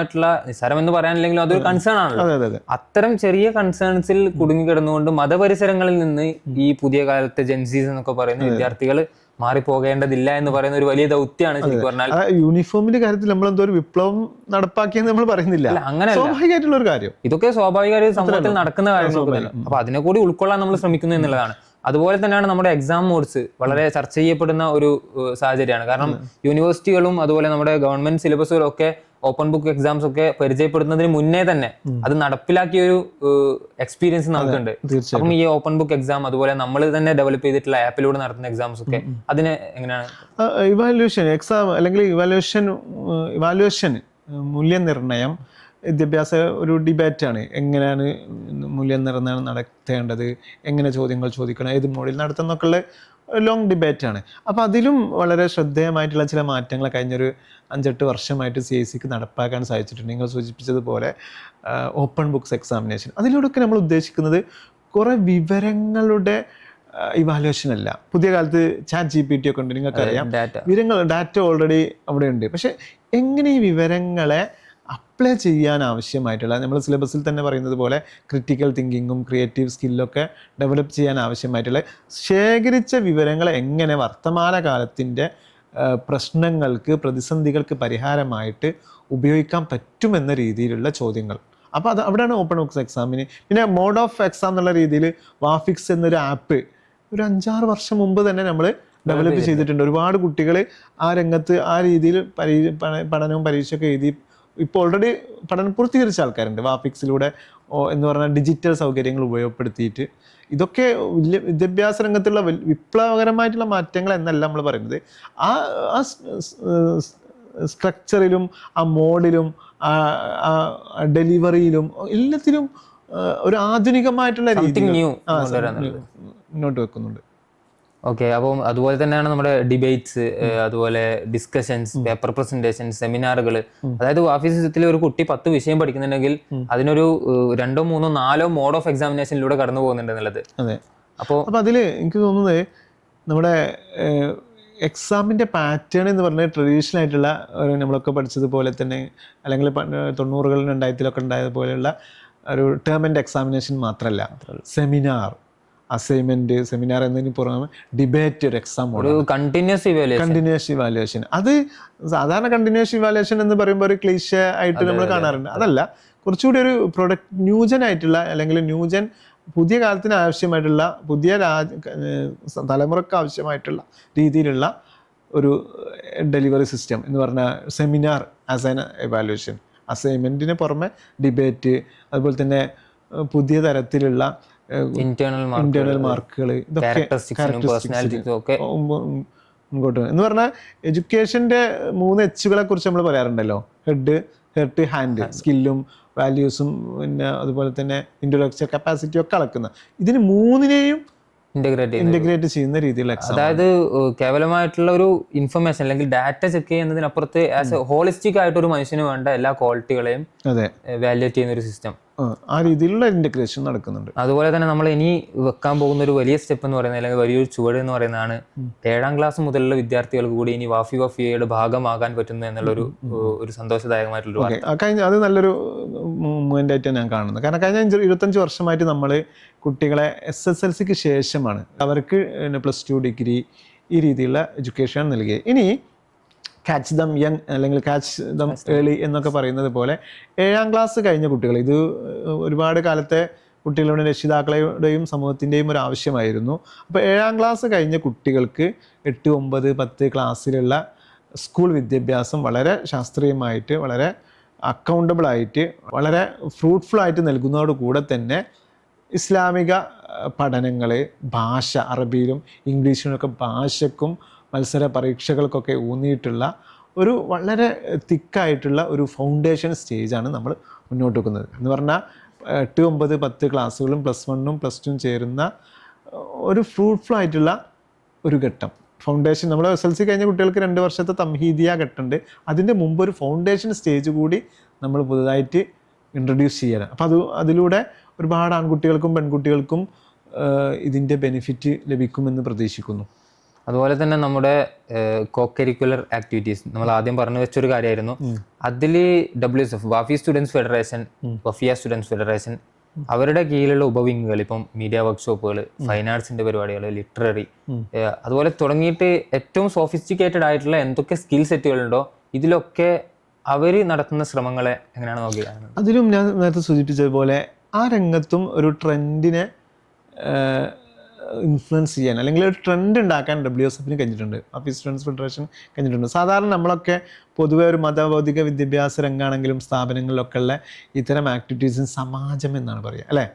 എന്ന് പറയാനില്ലെങ്കിലും അതൊരു കൺസേൺ ആണല്ലോ. അത്തരം ചെറിയ കൺസേൺസിൽ കുടുങ്ങിക്കിടന്നുകൊണ്ട് മതപരിസരങ്ങളിൽ നിന്ന് ഈ പുതിയ കാലത്തെ ജെൻസീസ് എന്നൊക്കെ പറയുന്ന വിദ്യാർത്ഥികൾ മാറിപ്പോകേണ്ടതില്ല എന്ന് പറയുന്ന ഒരു വലിയ ദൗത്യമാണ് ശരിക്കും പറഞ്ഞാൽ. യൂണിഫോമിന്റെ കാര്യത്തിൽ നമ്മൾ എന്തോ ഒരു വിപ്ലവം നടപ്പാക്കിയെന്ന് നമ്മൾ പറയുന്നില്ല. അങ്ങനെ സ്വാഭാവികമായിട്ടുള്ള ഒരു കാര്യം, ഇതൊക്കെ സ്വാഭാവികമായിട്ട് സമൂഹത്തിൽ നടക്കുന്ന കാര്യങ്ങളൊക്കെ. അപ്പൊ അതിനെ കൂടി ഉൾക്കൊള്ളാൻ നമ്മൾ ശ്രമിക്കുന്നു എന്നുള്ളതാണ്. അതുപോലെ തന്നെയാണ് നമ്മുടെ എക്സാം മോഡ്സ് വളരെ ചർച്ച ചെയ്യപ്പെടുന്ന ഒരു സാഹചര്യമാണ്. കാരണം യൂണിവേഴ്സിറ്റികളും അതുപോലെ നമ്മുടെ ഗവൺമെന്റ് സിലബസുകളും ഒക്കെ ഓപ്പൺ ബുക്ക് എക്സാംസ് ഒക്കെ പരിചയപ്പെടുന്നതിന് മുന്നേ തന്നെ അത് നടപ്പിലാക്കിയ ഒരു എക്സ്പീരിയൻസ് നമുക്കുണ്ട്. അപ്പം ഈ ഓപ്പൺ ബുക്ക് എക്സാം അതുപോലെ നമ്മൾ തന്നെ ഡെവലപ്പ് ചെയ്തിട്ടുള്ള ആപ്പിലൂടെ നടത്തുന്ന എക്സാംസ് ഒക്കെ അതിന് എങ്ങനെയാണ് ഇവാലുവേഷൻ എക്സാം അല്ലെങ്കിൽ ഇവാലുവേഷൻ മൂല്യനിർണ്ണയം വിദ്യാഭ്യാസ ഒരു ഡിബേറ്റാണ്. എങ്ങനെയാണ് മൂല്യനിർണ്ണയം നടത്തേണ്ടത്, എങ്ങനെ ചോദ്യങ്ങൾ ചോദിക്കണം, ഏത് മോഡിൽ നടത്തുന്നൊക്കെയുള്ള ലോങ് ഡിബേറ്റാണ്. അപ്പോൾ അതിലും വളരെ ശ്രദ്ധേയമായിട്ടുള്ള ചില മാറ്റങ്ങൾ കഴിഞ്ഞൊരു 5-8 വർഷമായിട്ട് CIC നടപ്പാക്കാൻ സാധിച്ചിട്ടുണ്ട്. നിങ്ങൾ സൂചിപ്പിച്ചതുപോലെ ഓപ്പൺ ബുക്സ് എക്സാമിനേഷൻ, അതിലൂടെയൊക്കെ നമ്മൾ ഉദ്ദേശിക്കുന്നത് കുറേ വിവരങ്ങളുടെ ഇവാലുവേഷൻ അല്ല. പുതിയ കാലത്ത് ChatGPT ഒക്കെ ഉണ്ട്, നിങ്ങൾക്കറിയാം. ഡാറ്റ ഓൾറെഡി അവിടെ ഉണ്ട്. പക്ഷെ എങ്ങനെ ഈ വിവരങ്ങളെ അപ്ലൈ ചെയ്യാൻ ആവശ്യമായിട്ടുള്ള, നമ്മൾ സിലബസിൽ തന്നെ പറയുന്നത് പോലെ ക്രിറ്റിക്കൽ തിങ്കിങ്ങും ക്രിയേറ്റീവ് സ്കില്ലൊക്കെ ഡെവലപ്പ് ചെയ്യാൻ ആവശ്യമായിട്ടുള്ള ശേഖരിച്ച വിവരങ്ങളെ എങ്ങനെ വർത്തമാനകാലത്തിൻ്റെ പ്രശ്നങ്ങൾക്ക്, പ്രതിസന്ധികൾക്ക് പരിഹാരമായിട്ട് ഉപയോഗിക്കാൻ പറ്റുമെന്ന രീതിയിലുള്ള ചോദ്യങ്ങൾ. അപ്പോൾ അവിടെയാണ് ഓപ്പൺ ബുക്സ് എക്സാമിന്. പിന്നെ മോഡ് ഓഫ് എക്സാം എന്നുള്ള രീതിയിൽ വാഫിക്സ് എന്നൊരു ആപ്പ് ഒരു 5-6 വർഷം മുമ്പ് തന്നെ നമ്മൾ ഡെവലപ്പ് ചെയ്തിട്ടുണ്ട്. ഒരുപാട് കുട്ടികൾ ആ രംഗത്ത് ആ രീതിയിൽ പഠനവും പരീക്ഷയൊക്കെ എഴുതി ഇപ്പോൾ ഓൾറെഡി പഠനം പൂർത്തീകരിച്ച ആൾക്കാരുണ്ട്. വാഫിക്സിലൂടെ എന്ന് പറഞ്ഞാൽ ഡിജിറ്റൽ സൗകര്യങ്ങൾ ഉപയോഗപ്പെടുത്തിയിട്ട്. ഇതൊക്കെ വിദ്യാഭ്യാസ രംഗത്തുള്ള വിപ്ലവകരമായിട്ടുള്ള മാറ്റങ്ങൾ എന്നല്ല നമ്മൾ പറയുന്നത്. ആ സ്ട്രക്ചറിലും ആ മോഡിലും ആ ഡെലിവറിയിലും എല്ലാത്തിലും ഒരു ആധുനികമായിട്ടുള്ള രീതിയിൽ മുന്നോട്ട് വെക്കുന്നുണ്ട്. ഓക്കെ. അപ്പം അതുപോലെ തന്നെയാണ് നമ്മുടെ ഡിബേറ്റ്സ്, അതുപോലെ ഡിസ്കഷൻസ്, പേപ്പർ പ്രസന്റേഷൻ, സെമിനാറുകൾ. അതായത് ഓഫീസ് സിസ്റ്റത്തിൽ ഒരു കുട്ടി 10 വിഷയം പഠിക്കുന്നുണ്ടെങ്കിൽ അതിനൊരു 2, 3, 4 മോഡ് ഓഫ് എക്സാമിനേഷനിലൂടെ കടന്നു പോകുന്നുണ്ട് എന്നുള്ളത്. അപ്പോൾ അതിൽ എനിക്ക് തോന്നുന്നത് നമ്മുടെ എക്സാമിൻ്റെ പാറ്റേൺ എന്ന് പറഞ്ഞാൽ ട്രഡീഷണൽ ആയിട്ടുള്ള നമ്മളൊക്കെ പഠിച്ചതുപോലെ തന്നെ, അല്ലെങ്കിൽ 90-കൾ 2000-ലൊക്കെ ഉണ്ടായതുപോലെയുള്ള ഒരു ടേം ആൻഡ് എക്സാമിനേഷൻ മാത്രമല്ല, സെമിനാർ, അസൈൻമെന്റ്, സെമിനാർ എന്നതിന് പുറമെ ഡിബേറ്റ്, ഒരു എക്സാം, കണ്ടിന്യൂസ് ഇവാലുവേഷൻ. അത് സാധാരണ കണ്ടിന്യൂസ് ഇവാലുവേഷൻ എന്ന് പറയുമ്പോൾ ഒരു ക്ലീഷ ആയിട്ട് നമ്മൾ കാണാറുണ്ട്. അതല്ല, കുറച്ചുകൂടി ഒരു ന്യൂജൻ ആയിട്ടുള്ള, അല്ലെങ്കിൽ ന്യൂജൻ പുതിയ കാലത്തിന് ആവശ്യമായിട്ടുള്ള, പുതിയ തലമുറക്ക് ആവശ്യമായിട്ടുള്ള രീതിയിലുള്ള ഒരു ഡെലിവറി സിസ്റ്റം എന്ന് പറഞ്ഞാൽ സെമിനാർ ആസ് ആൻ എവാലുവേഷൻ, അസൈൻമെന്റിന് പുറമെ ഡിബേറ്റ്, അതുപോലെ തന്നെ പുതിയ തരത്തിലുള്ള ഇന്റേണൽ മാർക്കുകൾ, ഇതൊക്കെ മുൻപോട്ട് എന്ന് പറഞ്ഞാൽ എഡ്യൂക്കേഷൻ്റെ 3 Hകളെ കുറിച്ച് നമ്മൾ പറയാറുണ്ടല്ലോ. ഹെഡ്, ഹാൻഡ്, സ്കില്ലും വാല്യൂസും, പിന്നെ അതുപോലെ തന്നെ ഇന്റലക്ച്വൽ കപ്പാസിറ്റിയും ഒക്കെ അളക്കുന്ന. ഇതിന് 3-നെയും ഇന്റഗ്രേറ്റ് ചെയ്യുന്ന രീതിയിലുള്ള എക്സാം. അതായത് കേവലമായിട്ടുള്ള ഒരു ഇൻഫർമേഷൻ അല്ലെങ്കിൽ ഡാറ്റ ചെക്ക് ചെയ്യുന്നതിനപ്പുറത്ത് ആസ് എ ഹോളിസ്റ്റിക് ആയിട്ട് ഒരു മനുഷ്യന് വേണ്ട എല്ലാ ക്വാളിറ്റികളെയും വാല്യുവേറ്റ് ചെയ്യുന്ന ഒരു സിസ്റ്റം, ആ രീതിയിലുള്ള ഇന്റഗ്രേഷൻ നടക്കുന്നുണ്ട്. അതുപോലെ തന്നെ നമ്മൾ ഇനി വെക്കാൻ പോകുന്ന ഒരു വലിയ സ്റ്റെപ്പ് എന്ന് പറയുന്നത് അല്ലെങ്കിൽ വലിയൊരു ചുവട് എന്ന് പറയുന്നതാണ് 7ാം ക്ലാസ് മുതലുള്ള വിദ്യാർത്ഥികൾക്ക് കൂടി ഇനി വാഫിയുടെ ഭാഗമാകാൻ പറ്റുന്നു എന്നുള്ളൊരു ഒരു സന്തോഷദായകമായിട്ടുള്ള അത് നല്ലൊരു മൂവ്മെന്റ് ആയിട്ട് ഞാൻ കാണുന്നത്. കാരണം കഴിഞ്ഞ 25 വർഷമായിട്ട് നമ്മൾ കുട്ടികളെ SSLCക്ക് ശേഷമാണ് അവർക്ക് +2 ഡിഗ്രി ഈ രീതിയിലുള്ള എഡ്യൂക്കേഷൻ നൽകിയത്. ഇനി ക്യാച്ച് ദം യങ് അല്ലെങ്കിൽ ക്യാച്ച് ദം ഏർലി എന്നൊക്കെ പറയുന്നത് പോലെ 7ാം ക്ലാസ് കഴിഞ്ഞ കുട്ടികൾ, ഇത് ഒരുപാട് കാലത്തെ കുട്ടികളുടെ രക്ഷിതാക്കളുടെയും സമൂഹത്തിൻ്റെയും ഒരു ആവശ്യമായിരുന്നു. അപ്പോൾ 7ാം ക്ലാസ് കഴിഞ്ഞ കുട്ടികൾക്ക് 8, 9, 10 ക്ലാസ്സിലുള്ള സ്കൂൾ വിദ്യാഭ്യാസം വളരെ ശാസ്ത്രീയമായിട്ട്, വളരെ അക്കൗണ്ടബിൾ ആയിട്ട്, വളരെ ഫ്രൂട്ട്ഫുൾ ആയിട്ട് നൽകുന്നതോടുകൂടെ തന്നെ ഇസ്ലാമിക പഠനങ്ങൾ, ഭാഷ, അറബിയിലും ഇംഗ്ലീഷിലുമൊക്കെ ഭാഷയ്ക്കും മത്സര പരീക്ഷകൾക്കൊക്കെ ഊന്നിയിട്ടുള്ള ഒരു വളരെ തിക്കായിട്ടുള്ള ഒരു ഫൗണ്ടേഷൻ സ്റ്റേജാണ് നമ്മൾ മുന്നോട്ട് വെക്കുന്നത്. എന്ന് പറഞ്ഞാൽ 8, 9, 10 ക്ലാസ്സുകളും +1ഉം +2ഉം ചേരുന്ന ഒരു ഫ്രൂട്ട്ഫുൾ ആയിട്ടുള്ള ഒരു ഘട്ടം. ഫൗണ്ടേഷൻ നമ്മൾ SSLC കഴിഞ്ഞ കുട്ടികൾക്ക് 2 വർഷത്തെ തംഹീദിയ ഘട്ടമുണ്ട്. അതിൻ്റെ മുമ്പ് ഒരു ഫൗണ്ടേഷൻ സ്റ്റേജ് കൂടി നമ്മൾ പുതുതായിട്ട് ഇൻട്രൊഡ്യൂസ് ചെയ്യണം. അപ്പോൾ അതിലൂടെ ഒരുപാട് ആൺകുട്ടികൾക്കും പെൺകുട്ടികൾക്കും ഇതിൻ്റെ ബെനിഫിറ്റ് ലഭിക്കുമെന്ന് പ്രതീക്ഷിക്കുന്നു. അതുപോലെ തന്നെ നമ്മുടെ കോ-കരിക്കുലർ ആക്ടിവിറ്റീസ് നമ്മൾ ആദ്യം പറഞ്ഞു വെച്ചൊരു കാര്യമായിരുന്നു. അതിൽ WSF Wafy students federation, Wafiyya students federation, അവരുടെ കീഴിലുള്ള ഉപവിങ്ങുകൾ, ഇപ്പം മീഡിയ വർക്ക്ഷോപ്പുകൾ, ഫൈൻ ആർട്സിന്റെ പരിപാടികൾ, ലിറ്റററി, അതുപോലെ തുടങ്ങിയിട്ട് ഏറ്റവും സോഫിസ്റ്റിക്കേറ്റഡ് ആയിട്ടുള്ള എന്തൊക്കെ സ്കിൽ സെറ്റുകളുണ്ടോ ഇതിലൊക്കെ അവർ നടത്തുന്ന ശ്രമങ്ങളെ എങ്ങനെയാണ് നോക്കിയത്? അതിലും ഞാൻ നേരത്തെ സൂചിപ്പിച്ചതുപോലെ ആ രംഗത്തും ഒരു ട്രെൻഡിനെ ഇൻഫ്ലുവൻസ് ചെയ്യാൻ അല്ലെങ്കിൽ ഒരു ട്രെൻഡ് ഉണ്ടാക്കാൻ WSFന് കഴിഞ്ഞിട്ടുണ്ട്, വാഫി സ്റ്റുഡൻസ് ഫെഡറേഷൻ കഴിഞ്ഞിട്ടുണ്ട്. സാധാരണ നമ്മളൊക്കെ പൊതുവെ ഒരു മതബൗദ്ധിക വിദ്യാഭ്യാസ രംഗമാണെങ്കിലും സ്ഥാപനങ്ങളിലൊക്കെ ഉള്ള ഇത്തരം ആക്ടിവിറ്റീസിന് സമാജം എന്നാണ് പറയുക, അല്ലേ?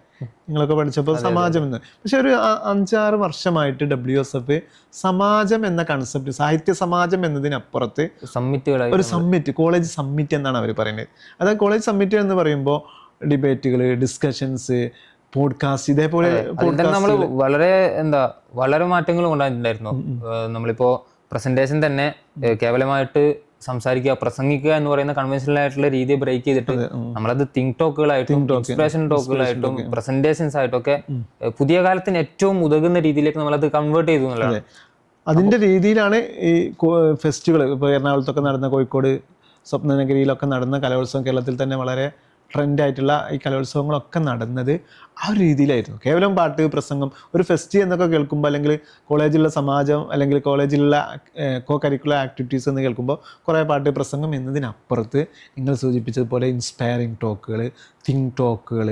നിങ്ങളൊക്കെ പഠിച്ചപ്പോൾ സമാജം എന്ന്. പക്ഷെ ഒരു 5-6 വർഷമായിട്ട് WSF സമാജം എന്ന കൺസെപ്റ്റ്, സാഹിത്യ സമാജം എന്നതിനപ്പുറത്ത് ഒരു സമ്മിറ്റ്, കോളേജ് സമ്മിറ്റ് എന്നാണ് അവർ പറയുന്നത്. അതായത് കോളേജ് സമ്മിറ്റ് എന്ന് പറയുമ്പോൾ ഡിബേറ്റുകൾ, ഡിസ്കഷൻസ്, പോഡ്കാസ്റ്റ്, ഇതേപോലെ നമ്മൾ വളരെ മാറ്റങ്ങൾ കൊണ്ടുവന്നിട്ടുണ്ടായിരുന്നു. നമ്മളിപ്പോ പ്രസന്റേഷൻ തന്നെ കേവലമായിട്ട് സംസാരിക്കുക, പ്രസംഗിക്കുക എന്ന് പറയുന്ന കൺവെൻഷണൽ ആയിട്ടുള്ള രീതിയെ ബ്രേക്ക് ചെയ്തിട്ട് നമ്മളത് തിങ്ക് ടോക്കുകളായിട്ടും ഇൻസ്പിറേഷൻ ടോക്കുകളായിട്ടും പ്രസന്റേഷൻസ് ആയിട്ടൊക്കെ പുതിയ കാലത്തിന് ഏറ്റവും ഉതകുന്ന രീതിയിലേക്ക് നമ്മളത് കൺവേർട്ട് ചെയ്തു എന്നുള്ളതാണ്. അതിന്റെ രീതിയിലാണ് ഈ ഫെസ്റ്റുകൾ ഇപ്പോൾ എറണാകുളത്തൊക്കെ നടന്ന, കോഴിക്കോട് സ്വപ്നനഗരിയിലൊക്കെ നടന്ന കലോത്സവം, കേരളത്തിൽ തന്നെ വളരെ ട്രെൻഡായിട്ടുള്ള ഈ കലോത്സവങ്ങളൊക്കെ നടന്നത് ആ ഒരു രീതിയിലായിരുന്നു. കേവലം പാട്ട്, പ്രസംഗം, ഒരു ഫെസ്റ്റ് എന്നൊക്കെ കേൾക്കുമ്പോൾ, അല്ലെങ്കിൽ കോളേജിലുള്ള സമാജം, അല്ലെങ്കിൽ കോളേജിലുള്ള കോ-കരിക്കുലർ ആക്ടിവിറ്റീസ് എന്ന് കേൾക്കുമ്പോൾ കുറേ പാട്ട്, പ്രസംഗം എന്നതിനപ്പുറത്ത് നിങ്ങൾ സൂചിപ്പിച്ചതുപോലെ ഇൻസ്പയറിങ് ടോക്കുകൾ, തിങ്ക് ടോക്കുകൾ,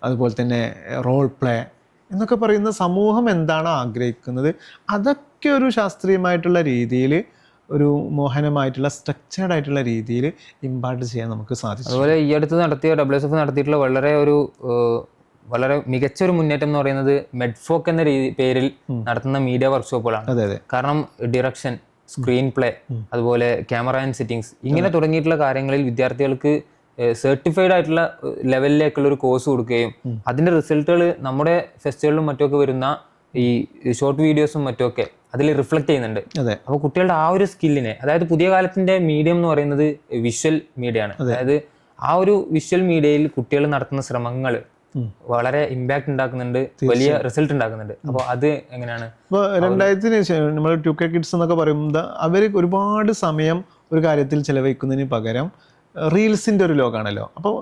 അതുപോലെ തന്നെ റോൾ പ്ലേ എന്നൊക്കെ പറയുന്ന സമൂഹം എന്താണോ ആഗ്രഹിക്കുന്നത് അതൊക്കെ ഒരു ശാസ്ത്രീയമായിട്ടുള്ള രീതിയിൽ, ഒരു മോഹനമായിട്ടുള്ള സ്ട്രക്ചേർഡ് ആയിട്ടുള്ള രീതിയിൽ ഇമ്പാർട്ട് ചെയ്യാൻ നമുക്ക് സാധിച്ചു. അതുപോലെ ഈ അടുത്ത് WSF നടത്തിയിട്ടുള്ള വളരെ മികച്ച ഒരു മുന്നേറ്റം എന്ന് പറയുന്നത് മെഡ്ഫോക്ക് എന്ന പേരിൽ നടത്തുന്ന മീഡിയ വർക്ക്ഷോപ്പുകളാണ്. കാരണം ഡിറക്ഷൻ, സ്ക്രീൻ പ്ലേ, അതുപോലെ ക്യാമറ ആൻഡ് സെറ്റിംഗ്സ്, ഇങ്ങനെ തുടങ്ങിയിട്ടുള്ള കാര്യങ്ങളിൽ വിദ്യാർത്ഥികൾക്ക് സർട്ടിഫൈഡ് ആയിട്ടുള്ള ലെവലിലേക്കുള്ള ഒരു കോഴ്സ് കൊടുക്കുകയും അതിന്റെ റിസൾട്ടുകൾ നമ്മുടെ ഫെസ്റ്റിവലിലും മറ്റുമൊക്കെ വരുന്ന ഈ ഷോർട്ട് വീഡിയോസും മറ്റുമൊക്കെ അതിൽ റിഫ്ലക്ട് ചെയ്യുന്നുണ്ട്. അപ്പോൾ കുട്ടികളുടെ ആ ഒരു സ്കില്ലിനെ, അതായത് പുതിയ കാലത്തിന്റെ മീഡിയം എന്ന് പറയുന്നത് വിഷ്വൽ മീഡിയ ആണ്. അതായത് ആ ഒരു വിഷ്വൽ മീഡിയയിൽ കുട്ടികൾ നടത്തുന്ന ശ്രമങ്ങൾ വളരെ ഇമ്പാക്ട് ഉണ്ടാക്കുന്നുണ്ട്, വലിയ റിസൾട്ട് ഉണ്ടാക്കുന്നുണ്ട്. അപ്പോൾ അത് എങ്ങനെയാണ്? ഇപ്പോൾ 2000-ന് ശേഷം നമ്മൾ 2K കിഡ്സ് എന്നൊക്കെ പറയുമ്പോൾ അവർ ഒരുപാട് സമയം ഒരു കാര്യത്തിൽ ചെലവഴിക്കുന്നതിന് പകരം റീൽസിന്റെ ഒരു ലോകമാണല്ലോ. അപ്പോൾ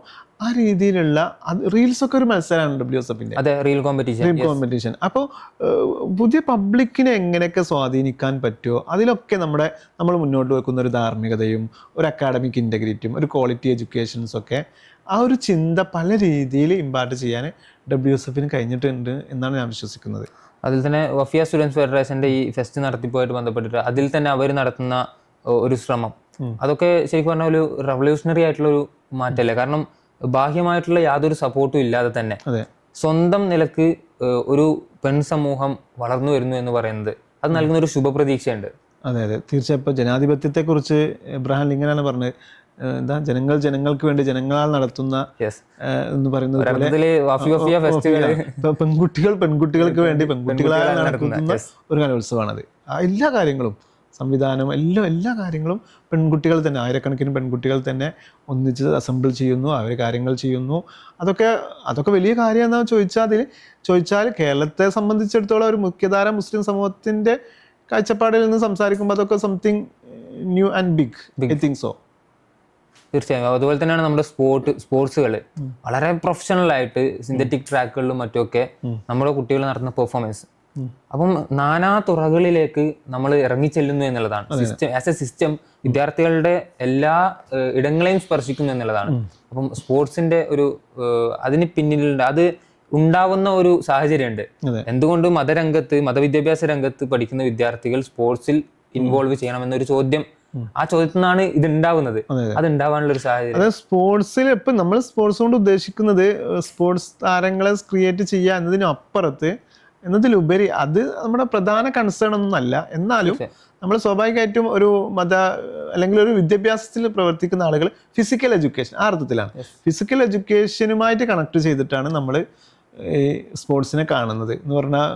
ആ രീതിയിലുള്ള റീൽസൊക്കെ ഒരു മത്സരമാണ് WSFന്റെ, റീൽ കോമ്പറ്റീഷൻ. അപ്പോൾ പുതിയ പബ്ലിക്കിനെ എങ്ങനെയൊക്കെ സ്വാധീനിക്കാൻ പറ്റുമോ അതിലൊക്കെ നമ്മൾ മുന്നോട്ട് വെക്കുന്ന ഒരു ധാർമ്മികതയും ഒരു അക്കാഡമിക് ഇൻറ്റഗ്രിറ്റിയും ഒരു ക്വാളിറ്റി എഡ്യൂക്കേഷൻസും ഒക്കെ ആ ഒരു ചിന്ത പല രീതിയിൽ ഇമ്പാർട്ട് ചെയ്യാൻ WSFന് കഴിഞ്ഞിട്ടുണ്ട് എന്നാണ് ഞാൻ വിശ്വസിക്കുന്നത്. അതിൽ തന്നെ വഫിയ സ്റ്റുഡൻസ് ഫെഡറേഷന്റെ ഈ ഫെസ്റ്റ് നടത്തിപ്പോയിട്ട് ബന്ധപ്പെട്ടിട്ട് അതിൽ തന്നെ അവർ നടത്തുന്ന ഒരു ശ്രമം, അതൊക്കെ ശരിക്കും പറഞ്ഞാൽ ഒരു റവല്യൂഷണറി ആയിട്ടുള്ള ഒരു മാറ്റമല്ലേ? കാരണം ബാഹ്യമായിട്ടുള്ള യാതൊരു സപ്പോർട്ടും ഇല്ലാതെ തന്നെ സ്വന്തം നിലക്ക് ഒരു പെൺസമൂഹം വളർന്നു വരുന്നു എന്ന് പറയുന്നത് അത് നൽകുന്ന ഒരു ശുഭപ്രതീക്ഷയുണ്ട്. അതെ, തീർച്ചയായും. ഇപ്പോൾ ജനാധിപത്യത്തെക്കുറിച്ച് എബ്രഹാം ലിങ്കനാണ് പറഞ്ഞത്, എന്താ ജനങ്ങൾക്ക് വേണ്ടി ജനങ്ങളാൽ നടത്തുന്ന യെസ് എന്ന് പറയുന്നത് പോലെ ഒരർത്ഥത്തില് വാഫി വഫിയ ഫെസ്റ്റിവൽ ഇപ്പൊ പെൺകുട്ടികൾക്ക് വേണ്ടി പെൺകുട്ടികളാൽ നടത്തുന്ന ഒരു കലോത്സവമാണത്. എല്ലാ കാര്യങ്ങളും സംവിധാനം എല്ലാ കാര്യങ്ങളും പെൺകുട്ടികൾ തന്നെ, ആയിരക്കണക്കിന് പെൺകുട്ടികൾ തന്നെ ഒന്നിച്ച് അസംബിൾ ചെയ്യുന്നു, അവർ കാര്യങ്ങൾ ചെയ്യുന്നു. അതൊക്കെ വലിയ കാര്യം എന്താണെന്ന് ചോദിച്ചാൽ കേരളത്തെ സംബന്ധിച്ചിടത്തോളം ഒരു മുഖ്യധാര മുസ്ലിം സമൂഹത്തിന്റെ കാഴ്ചപ്പാടിൽ നിന്ന് സംസാരിക്കുമ്പോൾ അതൊക്കെ something new and big, I think so. തീർച്ചയായും. അതുപോലെ തന്നെയാണ് നമ്മുടെ സ്പോർട്സുകൾ വളരെ പ്രൊഫഷണൽ ആയിട്ട് സിന്തറ്റിക് ട്രാക്കുകളിലും മറ്റുമൊക്കെ നമ്മുടെ കുട്ടികൾ നടത്തുന്ന പെർഫോമൻസ്. അപ്പം നാനാ തുറകളിലേക്ക് നമ്മൾ ഇറങ്ങിച്ചെല്ലുന്നു എന്നുള്ളതാണ്. സിസ്റ്റം ആസ് എ സിസ്റ്റം വിദ്യാർത്ഥികളുടെ എല്ലാ ഇടങ്ങളെയും സ്പർശിക്കുന്നു എന്നുള്ളതാണ്. അപ്പം സ്പോർട്സിന്റെ ഒരു അതിന് പിന്നിലുണ്ട്, അത് ഉണ്ടാവുന്ന ഒരു സാഹചര്യമുണ്ട്. എന്തുകൊണ്ട് മതവിദ്യാഭ്യാസ രംഗത്ത് പഠിക്കുന്ന വിദ്യാർത്ഥികൾ സ്പോർട്സിൽ ഇൻവോൾവ് ചെയ്യണമെന്നൊരു ചോദ്യം, ആ ചോദ്യത്തിൽ നിന്നാണ് ഇത് ഉണ്ടാവുന്നത്. അത് ഉണ്ടാവാനുള്ള ഒരു സാഹചര്യം. അതായത് സ്പോർട്സിൽ ഇപ്പൊ നമ്മൾ സ്പോർട്സ് കൊണ്ട് ഉദ്ദേശിക്കുന്നത് സ്പോർട്സ് താരങ്ങളെ ക്രിയേറ്റ് ചെയ്യുക എന്നതിലുപരി അത് നമ്മുടെ പ്രധാന കൺസേൺ ഒന്നല്ല. എന്നാലും നമ്മൾ സ്വാഭാവികമായിട്ടും ഒരു അല്ലെങ്കിൽ ഒരു വിദ്യാഭ്യാസത്തിൽ പ്രവർത്തിക്കുന്ന ആളുകൾ ഫിസിക്കൽ എഡ്യൂക്കേഷൻ ആ അർത്ഥത്തിലാണ്, ഫിസിക്കൽ എഡ്യൂക്കേഷനുമായിട്ട് കണക്ട് ചെയ്തിട്ടാണ് നമ്മൾ ഈ സ്പോർട്സിനെ കാണുന്നത് എന്ന് പറഞ്ഞാൽ.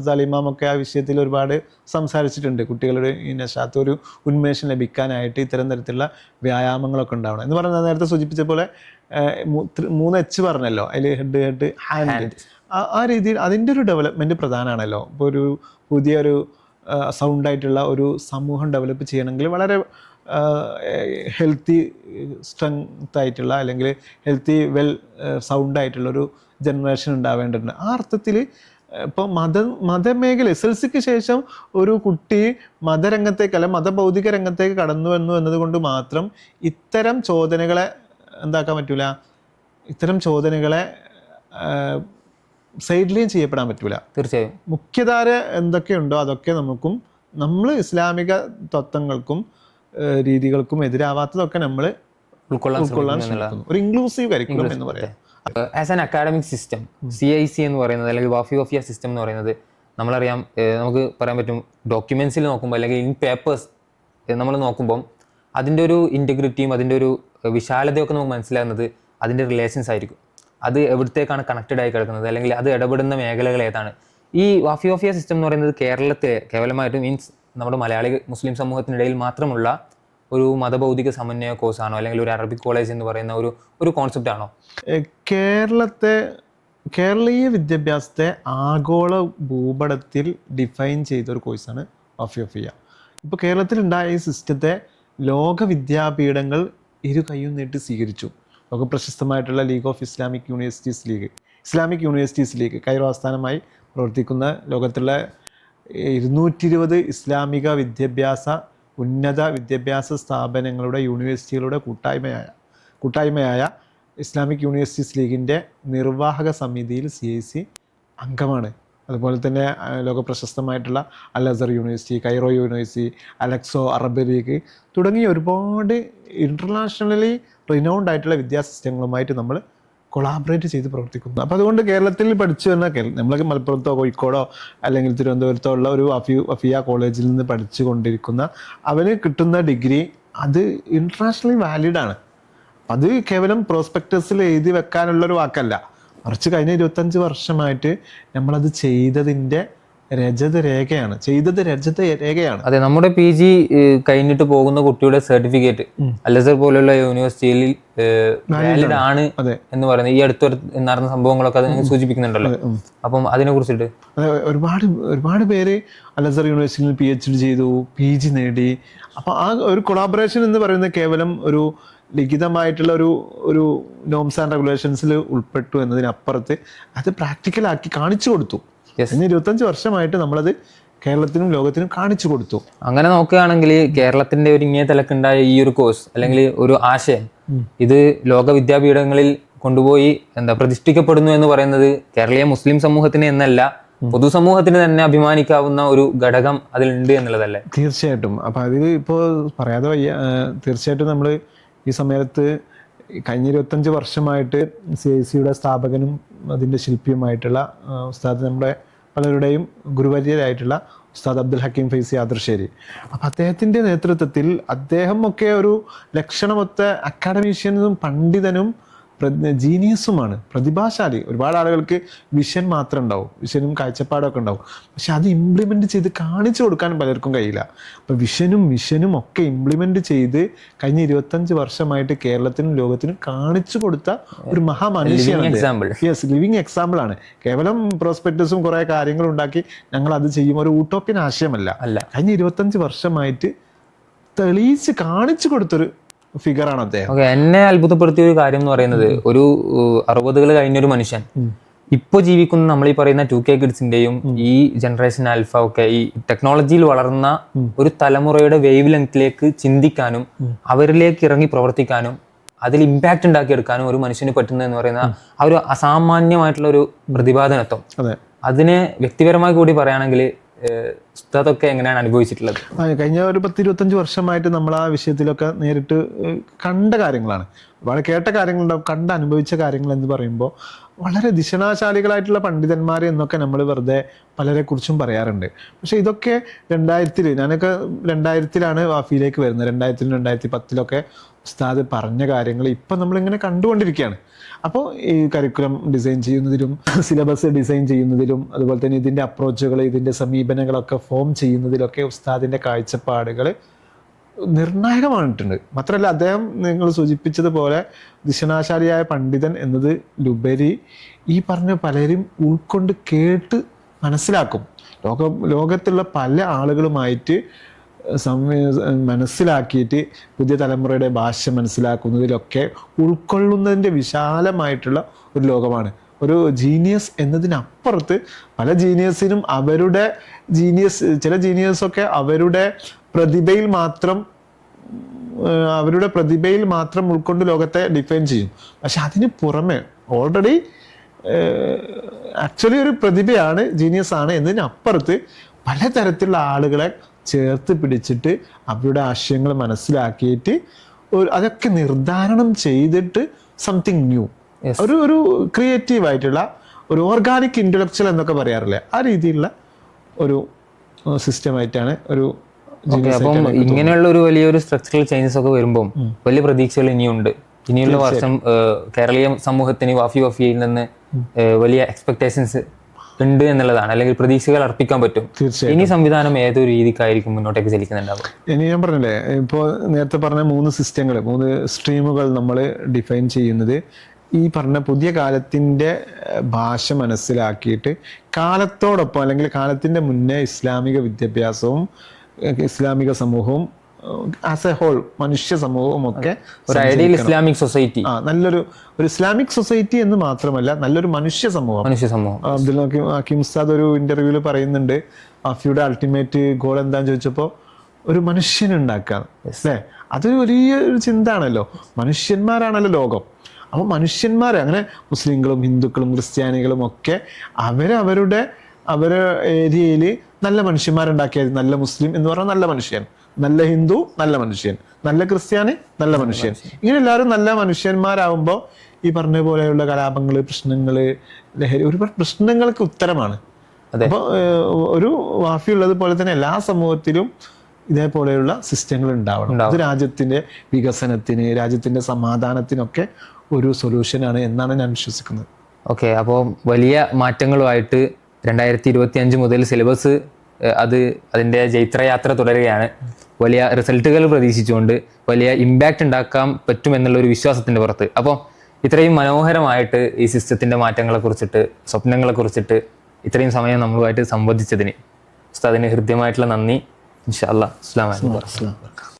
സലീമാമൊക്കെ ആ വിഷയത്തിൽ ഒരുപാട് സംസാരിച്ചിട്ടുണ്ട്. കുട്ടികളുടെ ഈ നശാത്ത് ഒരു ഉന്മേഷം ലഭിക്കാനായിട്ട് ഇത്തരം തരത്തിലുള്ള വ്യായാമങ്ങളൊക്കെ ഉണ്ടാവണം എന്ന് പറഞ്ഞാൽ നേരത്തെ സൂചിപ്പിച്ച പോലെ 3 H പറഞ്ഞല്ലോ, അതിൽ ഹെഡ് ഹാൻഡ്, ആ രീതിയിൽ അതിൻ്റെ ഒരു ഡെവലപ്മെൻറ്റ് പ്രധാനമാണല്ലോ. ഇപ്പോൾ ഒരു പുതിയൊരു സൗണ്ടായിട്ടുള്ള ഒരു സമൂഹം ഡെവലപ്പ് ചെയ്യണമെങ്കിൽ വളരെ ഹെൽത്തി സ്ട്രെങ്ത് ആയിട്ടുള്ള അല്ലെങ്കിൽ ഹെൽത്തി സൗണ്ടായിട്ടുള്ളൊരു ജനറേഷൻ ഉണ്ടാവേണ്ടതുണ്ട്. ആ അർത്ഥത്തിൽ ഇപ്പോൾ മതമേഖല SLCക്ക് ശേഷം ഒരു കുട്ടി മതരംഗത്തേക്ക് അല്ലെങ്കിൽ മതഭൗതിക രംഗത്തേക്ക് കടന്നു വന്നു എന്നതുകൊണ്ട് മാത്രം ഇത്തരം ചോദനകളെ എന്താക്കാൻ പറ്റൂല, ഇത്തരം ചോദനകളെ സൈഡ് ലൈൻ ചെയ്യപ്പെടാൻ പറ്റൂല. തീർച്ചയായും മുഖ്യധാര എന്തൊക്കെയുണ്ടോ അതൊക്കെ നമ്മൾ ഇസ്ലാമിക തത്വങ്ങൾക്കും രീതികൾക്കും എതിരാവാത്തതൊക്കെ നമ്മൾ ഉൾക്കൊള്ളാൻ ശ്രമിക്കുന്നു. ഒരു ഇൻക്ലൂസീവ് കരിക്കുലം എന്ന് പറയാം. As an academic system CIC എന്ന് പറയുന്നത് അല്ലെങ്കിൽ വാഫി വഫിയ സിസ്റ്റം എന്ന് പറയുന്നത് നമ്മളറിയാം, നമുക്ക് പറയാൻ പറ്റും ഡോക്യുമെന്റ്സിൽ നോക്കുമ്പോൾ അല്ലെങ്കിൽ ഇൻ പേപ്പേഴ്സ് നമ്മൾ നോക്കുമ്പോൾ അതിൻ്റെ ഒരു ഇൻറ്റഗ്രിറ്റിയും അതിൻ്റെ ഒരു വിശാലതയൊക്കെ നമുക്ക് മനസ്സിലാകുന്നത് അതിൻ്റെ റിലേഷൻസ് ആയിരിക്കും. അത് എവിടത്തേക്കാണ് കണക്റ്റഡ് ആയി കിടക്കുന്നത് അല്ലെങ്കിൽ അത് ഇടപെടുന്ന മേഖലകൾ ഏതാണ്. ഈ വാഫി വഫിയ സിസ്റ്റം എന്ന് പറയുന്നത് കേരളത്തിലെ കേവലമായിട്ട് മീൻസ് നമ്മുടെ മലയാളി മുസ്ലിം സമൂഹത്തിനിടയിൽ മാത്രമുള്ള ഒരു മതഭൗതിക സമന്വയ കോഴ്സാണോ അല്ലെങ്കിൽ ഒരു അറബിക് കോളേജ് എന്ന് പറയുന്ന ഒരു കോൺസെപ്റ്റ് ആണോ? കേരളീയ വിദ്യാഭ്യാസത്തെ ആഗോള ഭൂപടത്തിൽ ഡിഫൈൻ ചെയ്ത ഒരു കോഴ്സാണ് വാഫി വഫിയ. ഇപ്പോൾ കേരളത്തിലുണ്ടായ ഈ സിസ്റ്റത്തെ ലോക വിദ്യാപീഠങ്ങൾ ഇരു കൈയും നീട്ടി സ്വീകരിച്ചു. ലോക പ്രശസ്തമായിട്ടുള്ള league of Islamic universities league Cairo ആസ്ഥാനമായി പ്രവർത്തിക്കുന്ന ലോകത്തുള്ള 220 ഇസ്ലാമിക ഉന്നത വിദ്യാഭ്യാസ സ്ഥാപനങ്ങളുടെ യൂണിവേഴ്സിറ്റികളുടെ കൂട്ടായ്മയായ ഇസ്ലാമിക് യൂണിവേഴ്സിറ്റീസ് ലീഗിൻ്റെ നിർവാഹക സമിതിയിൽ CIC അംഗമാണ്. അതുപോലെ തന്നെ ലോക പ്രശസ്തമായിട്ടുള്ള Al Azhar university, Cairo university, ALECSO Arab League തുടങ്ങിയ ഒരുപാട് ഇൻ്റർനാഷണലി റിനൗണ്ട് ആയിട്ടുള്ള വിദ്യാസിസ്റ്റങ്ങളുമായിട്ട് നമ്മൾ കൊളാബറേറ്റ് ചെയ്ത് പ്രവർത്തിക്കുന്നു. അപ്പോൾ അതുകൊണ്ട് കേരളത്തിൽ പഠിച്ചു വന്ന നമ്മളൊക്കെ മലപ്പുറത്തോ കോഴിക്കോടോ അല്ലെങ്കിൽ തിരുവനന്തപുരത്തോ ഉള്ള ഒരു വഫിയ കോളേജിൽ നിന്ന് പഠിച്ചു കൊണ്ടിരിക്കുന്ന അവന് കിട്ടുന്ന ഡിഗ്രി അത് ഇൻ്റർനാഷണലി വാലിഡ് ആണ്. അത് കേവലം പ്രോസ്പെക്ടസിൽ എഴുതി വെക്കാനുള്ളൊരു വാക്കല്ല, മറിച്ച് കഴിഞ്ഞ 25 വർഷമായിട്ട് നമ്മളത് ചെയ്തതിൻ്റെ രജത രേഖയാണ്. അതെ, നമ്മുടെ PG കഴിഞ്ഞിട്ട് പോകുന്ന കുട്ടിയുടെ സർട്ടിഫിക്കറ്റ് അൽഅസർ പോലുള്ള യൂണിവേഴ്സിറ്റിയിൽ വാലിഡ് ആണ് എന്ന് പറയുന്നത് ഈ അടുത്ത് നടന്ന സംഭവങ്ങളൊക്കെ അത് സൂചിപ്പിക്കുന്നുണ്ടല്ലോ. അപ്പം അതിനെ കുറിച്ചിട്ട് ഒരുപാട് പേര് അൽഅസർ യൂണിവേഴ്സിറ്റിയിൽ PhD ചെയ്തു, PG നേടി. അപ്പൊ ആ ഒരു കൊളാബറേഷൻ എന്ന് പറയുന്നത് കേവലം ഒരു ലിഖിതമായിട്ടുള്ള ഒരു നോംസ് ആൻഡ് റെഗുലേഷൻസിൽ ഉൾപ്പെട്ടു എന്നതിനപ്പുറത്ത് അത് പ്രാക്ടിക്കലാക്കി കാണിച്ചു കൊടുത്തു. 25 വർഷമായിട്ട് നമ്മളത് കേരളത്തിനും ലോകത്തിനും കാണിച്ചു കൊടുത്തു. അങ്ങനെ നോക്കുകയാണെങ്കിൽ കേരളത്തിന്റെ ഒരു ഇങ്ങേ തലക്കുണ്ടായ ഈ ഒരു കോഴ്സ് അല്ലെങ്കിൽ ഒരു ആശയം ഇത് ലോക വിദ്യാപീഠങ്ങളിൽ കൊണ്ടുപോയി പ്രതിഷ്ഠിക്കപ്പെടുന്നു എന്ന് പറയുന്നത് കേരളീയ മുസ്ലിം സമൂഹത്തിന് എന്നല്ല പൊതുസമൂഹത്തിന് തന്നെ അഭിമാനിക്കാവുന്ന ഒരു ഘടകം അതിലുണ്ട് എന്നുള്ളതല്ലേ? തീർച്ചയായിട്ടും. അപ്പൊ അതിൽ ഇപ്പോൾ പറയാതെ വയ്യ. തീർച്ചയായിട്ടും നമ്മൾ ഈ സമയത്ത് കഴിഞ്ഞ 25 വർഷമായിട്ട് CIC സ്ഥാപകനും അതിൻ്റെ ശില്പിയുമായിട്ടുള്ള ഉസ്താദ് നമ്മുടെ പലരുടെയും ഗുരുവര്യരായിട്ടുള്ള ഉസ്താദ് അബ്ദുൽ ഹക്കീം ഫൈസി ആദർശേരി. അപ്പം അദ്ദേഹത്തിൻ്റെ നേതൃത്വത്തിൽ അദ്ദേഹം ഒക്കെ ഒരു ലക്ഷണമൊത്ത അക്കാഡമീഷ്യനും പണ്ഡിതനും ജീനിയസുമാണ്, പ്രതിഭാശാലി. ഒരുപാട് ആളുകൾക്ക് വിഷൻ മാത്രം ഉണ്ടാവും, വിഷനും കാഴ്ചപ്പാടൊക്കെ ഉണ്ടാവും, പക്ഷെ അത് ഇംപ്ലിമെൻറ്റ് ചെയ്ത് കാണിച്ചു കൊടുക്കാൻ പലർക്കും കഴിയില്ല. അപ്പം വിഷനും മിഷനും ഒക്കെ ഇംപ്ലിമെൻറ്റ് ചെയ്ത് കഴിഞ്ഞ 25 വർഷമായിട്ട് കേരളത്തിനും ലോകത്തിനും കാണിച്ചു കൊടുത്ത ഒരു മഹാമനുഷ്യനാണ്. യെസ്, ലിവിങ് എക്സാമ്പിൾ ആണ്. കേവലം പ്രോസ്പെക്ടസും കുറേ കാര്യങ്ങൾ ഉണ്ടാക്കി ഞങ്ങൾ അത് ചെയ്യും ഒരു ഊട്ടോപ്യൻ ആശയമല്ല. കഴിഞ്ഞ 25 വർഷമായിട്ട് തെളിയിച്ച് കാണിച്ചു കൊടുത്തൊരു ഫിഗറാണ് അദ്ദേഹം. എന്നെ അത്ഭുതപ്പെടുത്തിയ ഒരു കാര്യം എന്ന് പറയുന്നത്, ഒരു 60 കഴിഞ്ഞൊരു മനുഷ്യൻ ഇപ്പൊ ജീവിക്കുന്ന നമ്മൾ ഈ പറയുന്ന 2K കിഡ്സിന്റെയും ഈ ജനറേഷൻ ആൽഫ ഒക്കെ ഈ ടെക്നോളജിയിൽ വളർന്ന ഒരു തലമുറയുടെ വേവ് ലെങ്ത്തിലേക്ക് ചിന്തിക്കാനും അവരിലേക്ക് ഇറങ്ങി പ്രവർത്തിക്കാനും അതിൽ ഇമ്പാക്ട് ഉണ്ടാക്കിയെടുക്കാനും ഒരു മനുഷ്യന് പറ്റുന്നതെന്ന് പറയുന്ന ആ ഒരു അസാമാന്യമായിട്ടുള്ള ഒരു പ്രതിപാദനത്വം. അതിനെ വ്യക്തിപരമായി കൂടി പറയുകയാണെങ്കിൽ ഉസ്താദൊക്കെ എങ്ങനെയാണ് അനുഭവിച്ചിട്ടുള്ളത്? കഴിഞ്ഞ ഒരു 10-25 വർഷമായിട്ട് നമ്മൾ ആ വിഷയത്തിലൊക്കെ നേരിട്ട് കണ്ട കാര്യങ്ങളാണ്, ഒരുപാട് കേട്ട കാര്യങ്ങളുണ്ടാവും, കണ്ട് അനുഭവിച്ച കാര്യങ്ങൾ എന്ന് പറയുമ്പോൾ വളരെ ദിശനാശാലികളായിട്ടുള്ള പണ്ഡിതന്മാരെ എന്നൊക്കെ നമ്മൾ വെറുതെ പലരെ കുറിച്ചും പറയാറുണ്ട്. പക്ഷെ ഇതൊക്കെ 2000-ൽ, ഞാനൊക്കെ 2000-ലാണ് വാഫിയിലേക്ക് വരുന്നത്. 2000-ലും 2010-ലൊക്കെ ഉസ്താദ് പറഞ്ഞ കാര്യങ്ങൾ ഇപ്പം നമ്മളിങ്ങനെ കണ്ടുകൊണ്ടിരിക്കുകയാണ്. അപ്പോൾ ഈ കരിക്കുലം ഡിസൈൻ ചെയ്യുന്നതിലും സിലബസ് ഡിസൈൻ ചെയ്യുന്നതിലും അതുപോലെ തന്നെ ഇതിൻ്റെ അപ്രോച്ചുകൾ, ഇതിൻ്റെ സമീപനങ്ങളൊക്കെ ഫോം ചെയ്യുന്നതിലൊക്കെ ഉസ്താദിൻ്റെ കാഴ്ചപ്പാടുകൾ നിർണായകമായിട്ടുണ്ട്. മാത്രമല്ല അദ്ദേഹം നിങ്ങൾ സൂചിപ്പിച്ചതുപോലെ ദിശനാശാലിയായ പണ്ഡിതൻ എന്നതിലുപരി ഈ പറഞ്ഞ പലരും ഉൾക്കൊണ്ട് കേട്ട് മനസ്സിലാക്കും. ലോകത്തുള്ള പല ആളുകളുമായിട്ട് മനസ്സിലാക്കിയിട്ട് പുതിയ തലമുറയുടെ ഭാഷ മനസ്സിലാക്കുന്നതിലൊക്കെ ഉൾക്കൊള്ളുന്നതിൻ്റെ വിശാലമായിട്ടുള്ള ഒരു ലോകമാണ്. ഒരു ജീനിയസ് എന്നതിനപ്പുറത്ത് പല ജീനിയസിനും അവരുടെ ചില ജീനിയസൊക്കെ അവരുടെ പ്രതിഭയിൽ മാത്രം ഉൾക്കൊണ്ട് ലോകത്തെ ഡിഫൈൻ ചെയ്യും. പക്ഷെ അതിന് പുറമെ ഓൾറെഡി ആക്ച്വലി ഒരു പ്രതിഭയാണ്, ജീനിയസ് ആണ് എന്നതിനപ്പുറത്ത് പലതരത്തിലുള്ള ആളുകളെ ചേർത്ത് പിടിച്ചിട്ട് അവരുടെ ആശയങ്ങൾ മനസ്സിലാക്കിയിട്ട് അതൊക്കെ നിർദ്ധാരണം ചെയ്തിട്ട് സംതിങ് ന്യൂ, ഒരു ക്രിയേറ്റീവ് ആയിട്ടുള്ള ഒരു ഓർഗാനിക് ഇന്റലക്ച്വൽ എന്നൊക്കെ പറയാറില്ലേ, ആ രീതിയിലുള്ള ഒരു സിസ്റ്റമായിട്ടാണ് ഒരു. അപ്പം ഇങ്ങനെയുള്ള ഒരു വലിയൊരു സ്ട്രക്ചറൽ ചേഞ്ചസ് ഒക്കെ വരുമ്പോൾ വലിയ പ്രതീക്ഷകൾ ഇനിയുണ്ട്. ഇനിയുള്ള വർഷം കേരളീയ സമൂഹത്തിന് വഫിയിൽ നിന്ന് വലിയ എക്സ്പെക്ടേഷൻസ് ഉണ്ട് എന്നുള്ളതാണ്, അല്ലെങ്കിൽ പ്രതീക്ഷകൾ അർപ്പിക്കാൻ പറ്റും. ഇനി സംവിധാനം ഏതൊരു രീതിക്കായിരിക്കും മുന്നോട്ടേക്ക് ചലിക്കുന്നുണ്ടാവും? ഇനി ഞാൻ പറഞ്ഞില്ലേ, ഇപ്പോൾ നേരത്തെ പറഞ്ഞ 3 സ്ട്രീമുകൾ നമ്മൾ ഡിഫൈൻ ചെയ്യുന്നത് ഈ പറഞ്ഞ പുതിയ കാലത്തിൻ്റെ ഭാഷ മനസ്സിലാക്കിയിട്ട് കാലത്തോടൊപ്പം അല്ലെങ്കിൽ കാലത്തിൻ്റെ മുന്നേ ഇസ്ലാമിക വിദ്യാഭ്യാസവും ഇസ്ലാമിക സമൂഹവും ആസ് എ ഹോൾ മനുഷ്യ സമൂഹവും ഒക്കെ ഒരു ഐഡിയൽ ഇസ്ലാമിക് സൊസൈറ്റി, നല്ലൊരു ഇസ്ലാമിക് സൊസൈറ്റി എന്ന് മാത്രമല്ല നല്ലൊരു മനുഷ്യ സമൂഹം. അബ്ദുൽ ഹക്കീം ഉസ്താദ് ഒരു ഇന്റർവ്യൂവിൽ പറയുന്നുണ്ട്, വഫിയുടെ അൾട്ടിമേറ്റ് ഗോൾ എന്താന്ന് ചോദിച്ചപ്പോൾ ഒരു മനുഷ്യനുണ്ടാക്കുക അല്ലേ. അതൊരു വലിയൊരു ചിന്ത ആണല്ലോ. മനുഷ്യന്മാരാണല്ലോ ലോകം. അപ്പോൾ മനുഷ്യന്മാരെ അങ്ങനെ മുസ്ലിങ്ങളും ഹിന്ദുക്കളും ക്രിസ്ത്യാനികളും ഒക്കെ അവരുടെ ഏരിയയിൽ നല്ല മനുഷ്യന്മാരുണ്ടാക്കിയത്. നല്ല മുസ്ലിം എന്ന് പറഞ്ഞാൽ നല്ല മനുഷ്യൻ, നല്ല ഹിന്ദു നല്ല മനുഷ്യൻ, നല്ല ക്രിസ്ത്യാനി നല്ല മനുഷ്യൻ, ഇങ്ങനെ എല്ലാവരും നല്ല മനുഷ്യന്മാരാകുമ്പോൾ ഈ പറഞ്ഞ പോലെയുള്ള കലാപങ്ങൾ, പ്രശ്നങ്ങൾ, ലഹരി, ഒരുപാട് പ്രശ്നങ്ങൾക്ക് ഉത്തരമാണ്. അപ്പോൾ ഒരു വാഫി ഉള്ളത് പോലെ തന്നെ എല്ലാ സമൂഹത്തിലും ഇതേപോലെയുള്ള സിസ്റ്റങ്ങൾ ഉണ്ടാവണം. അത് രാജ്യത്തിന്റെ വികസനത്തിന്, രാജ്യത്തിന്റെ സമാധാനത്തിനൊക്കെ ഒരു സൊല്യൂഷനാണ് എന്നാണ് ഞാൻ വിശ്വസിക്കുന്നത്. ഓക്കെ, അപ്പോൾ വലിയ മാറ്റങ്ങളുമായിട്ട് 2025 മുതൽ സിലബസ് അതിൻ്റെ ജൈത്രയാത്ര തുടരുകയാണ്. വലിയ റിസൾട്ടുകൾ പ്രതീക്ഷിച്ചുകൊണ്ട് വലിയ ഇമ്പാക്റ്റ് ഉണ്ടാക്കാൻ പറ്റുമെന്നുള്ളൊരു വിശ്വാസത്തിൻ്റെ പുറത്ത്. അപ്പോൾ ഇത്രയും മനോഹരമായിട്ട് ഈ സിസ്റ്റത്തിൻ്റെ മാറ്റങ്ങളെക്കുറിച്ചിട്ട്, സ്വപ്നങ്ങളെക്കുറിച്ചിട്ട് ഇത്രയും സമയം നമ്മളുമായിട്ട് സംവദിച്ചതിന് ഉസ്താദിന് ഹൃദ്യമായിട്ടുള്ള നന്ദി. ഇൻഷാ അല്ലാഹ്. അസ്സലാമു അലൈക്കും.